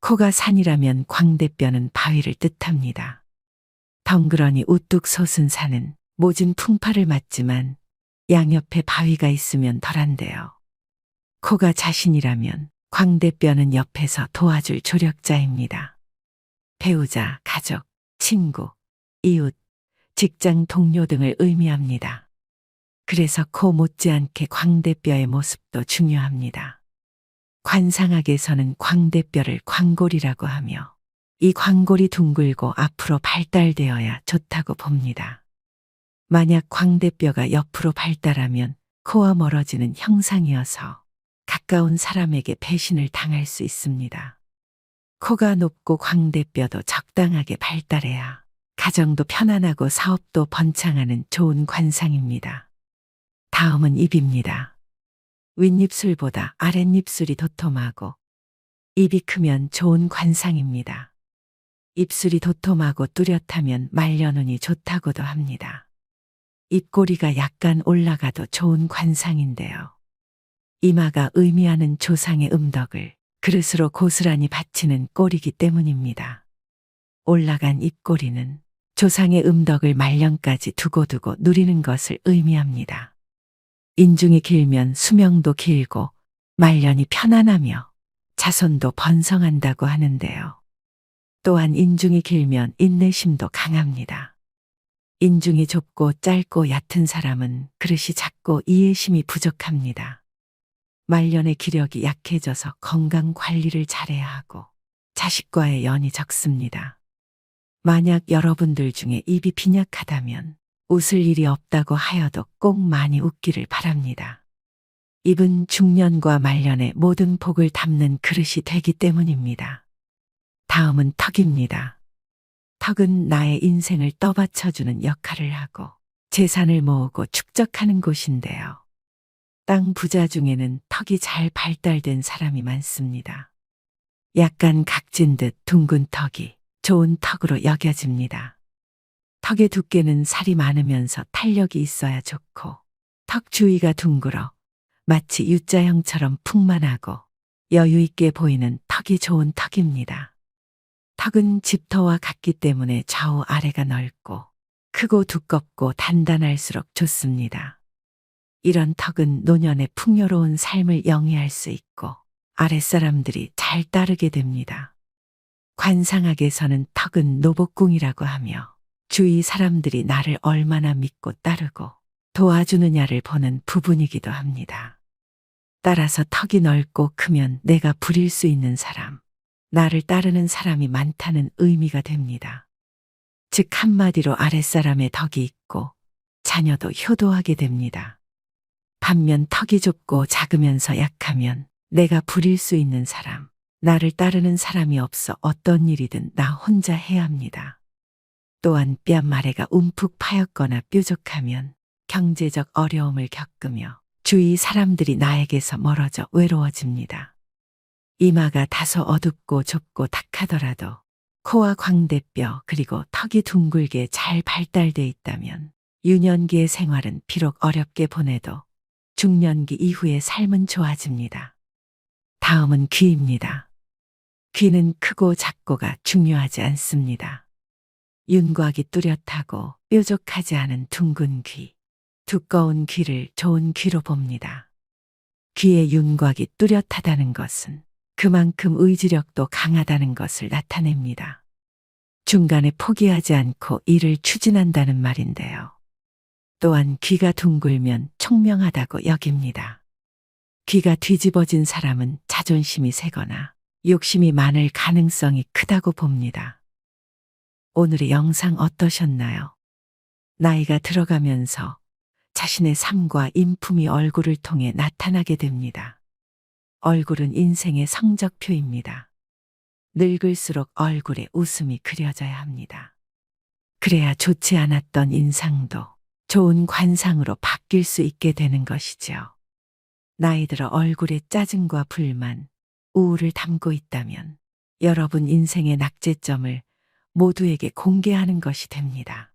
코가 산이라면 광대뼈는 바위를 뜻합니다. 덩그러니 우뚝 솟은 산은 모진 풍파를 맞지만 양옆에 바위가 있으면 덜한데요. 코가 자신이라면 광대뼈는 옆에서 도와줄 조력자입니다. 배우자, 가족, 친구, 이웃, 직장 동료 등을 의미합니다. 그래서 코 못지않게 광대뼈의 모습도 중요합니다. 관상학에서는 광대뼈를 광골이라고 하며 이 광골이 둥글고 앞으로 발달되어야 좋다고 봅니다. 만약 광대뼈가 옆으로 발달하면 코와 멀어지는 형상이어서 가까운 사람에게 배신을 당할 수 있습니다. 코가 높고 광대뼈도 적당하게 발달해야 가정도 편안하고 사업도 번창하는 좋은 관상입니다. 다음은 입입니다. 윗입술보다 아랫입술이 도톰하고 입이 크면 좋은 관상입니다. 입술이 도톰하고 뚜렷하면 말려눈이 좋다고도 합니다. 입꼬리가 약간 올라가도 좋은 관상인데요. 이마가 의미하는 조상의 음덕을 그릇으로 고스란히 바치는 꼴이기 때문입니다. 올라간 입꼬리는 조상의 음덕을 말년까지 두고두고 누리는 것을 의미합니다. 인중이 길면 수명도 길고 말년이 편안하며 자손도 번성한다고 하는데요. 또한 인중이 길면 인내심도 강합니다. 인중이 좁고 짧고 얕은 사람은 그릇이 작고 이해심이 부족합니다. 말년의 기력이 약해져서 건강 관리를 잘해야 하고 자식과의 연이 적습니다. 만약 여러분들 중에 입이 빈약하다면 웃을 일이 없다고 하여도 꼭 많이 웃기를 바랍니다. 입은 중년과 말년의 모든 복을 담는 그릇이 되기 때문입니다. 다음은 턱입니다. 턱은 나의 인생을 떠받쳐주는 역할을 하고 재산을 모으고 축적하는 곳인데요. 땅 부자 중에는 턱이 잘 발달된 사람이 많습니다. 약간 각진 듯 둥근 턱이 좋은 턱으로 여겨집니다. 턱의 두께는 살이 많으면서 탄력이 있어야 좋고 턱 주위가 둥글어 마치 U자형처럼 풍만하고 여유 있게 보이는 턱이 좋은 턱입니다. 턱은 집터와 같기 때문에 좌우 아래가 넓고 크고 두껍고 단단할수록 좋습니다. 이런 턱은 노년의 풍요로운 삶을 영위할 수 있고 아랫사람들이 잘 따르게 됩니다. 관상학에서는 턱은 노복궁이라고 하며 주위 사람들이 나를 얼마나 믿고 따르고 도와주느냐를 보는 부분이기도 합니다. 따라서 턱이 넓고 크면 내가 부릴 수 있는 사람, 나를 따르는 사람이 많다는 의미가 됩니다. 즉 한마디로 아랫사람의 덕이 있고 자녀도 효도하게 됩니다. 반면 턱이 좁고 작으면서 약하면 내가 부릴 수 있는 사람, 나를 따르는 사람이 없어 어떤 일이든 나 혼자 해야 합니다. 또한 뺨 아래가 움푹 파였거나 뾰족하면 경제적 어려움을 겪으며 주위 사람들이 나에게서 멀어져 외로워집니다. 이마가 다소 어둡고 좁고 탁하더라도 코와 광대뼈 그리고 턱이 둥글게 잘 발달돼 있다면 유년기의 생활은 비록 어렵게 보내도 중년기 이후의 삶은 좋아집니다. 다음은 귀입니다. 귀는 크고 작고가 중요하지 않습니다. 윤곽이 뚜렷하고 뾰족하지 않은 둥근 귀, 두꺼운 귀를 좋은 귀로 봅니다. 귀의 윤곽이 뚜렷하다는 것은 그만큼 의지력도 강하다는 것을 나타냅니다. 중간에 포기하지 않고 일을 추진한다는 말인데요. 또한 귀가 둥글면 총명하다고 여깁니다. 귀가 뒤집어진 사람은 자존심이 세거나 욕심이 많을 가능성이 크다고 봅니다. 오늘의 영상 어떠셨나요? 나이가 들어가면서 자신의 삶과 인품이 얼굴을 통해 나타나게 됩니다. 얼굴은 인생의 성적표입니다. 늙을수록 얼굴에 웃음이 그려져야 합니다. 그래야 좋지 않았던 인상도 좋은 관상으로 바뀔 수 있게 되는 것이지요. 나이 들어 얼굴에 짜증과 불만, 우울을 담고 있다면 여러분 인생의 낙제점을 모두에게 공개하는 것이 됩니다.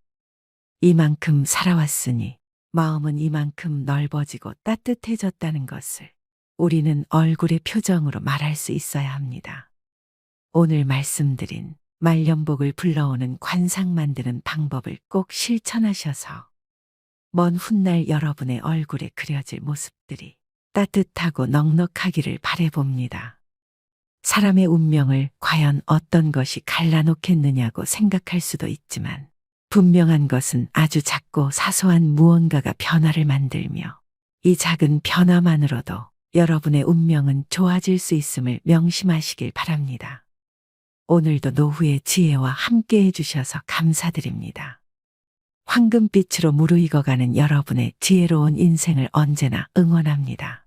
이만큼 살아왔으니 마음은 이만큼 넓어지고 따뜻해졌다는 것을 우리는 얼굴의 표정으로 말할 수 있어야 합니다. 오늘 말씀드린 말년복을 불러오는 관상 만드는 방법을 꼭 실천하셔서 먼 훗날 여러분의 얼굴에 그려질 모습들이 따뜻하고 넉넉하기를 바라봅니다. 사람의 운명을 과연 어떤 것이 갈라놓겠느냐고 생각할 수도 있지만 분명한 것은 아주 작고 사소한 무언가가 변화를 만들며 이 작은 변화만으로도 여러분의 운명은 좋아질 수 있음을 명심하시길 바랍니다. 오늘도 노후의 지혜와 함께 해주셔서 감사드립니다. 황금빛으로 무르익어가는 여러분의 지혜로운 인생을 언제나 응원합니다.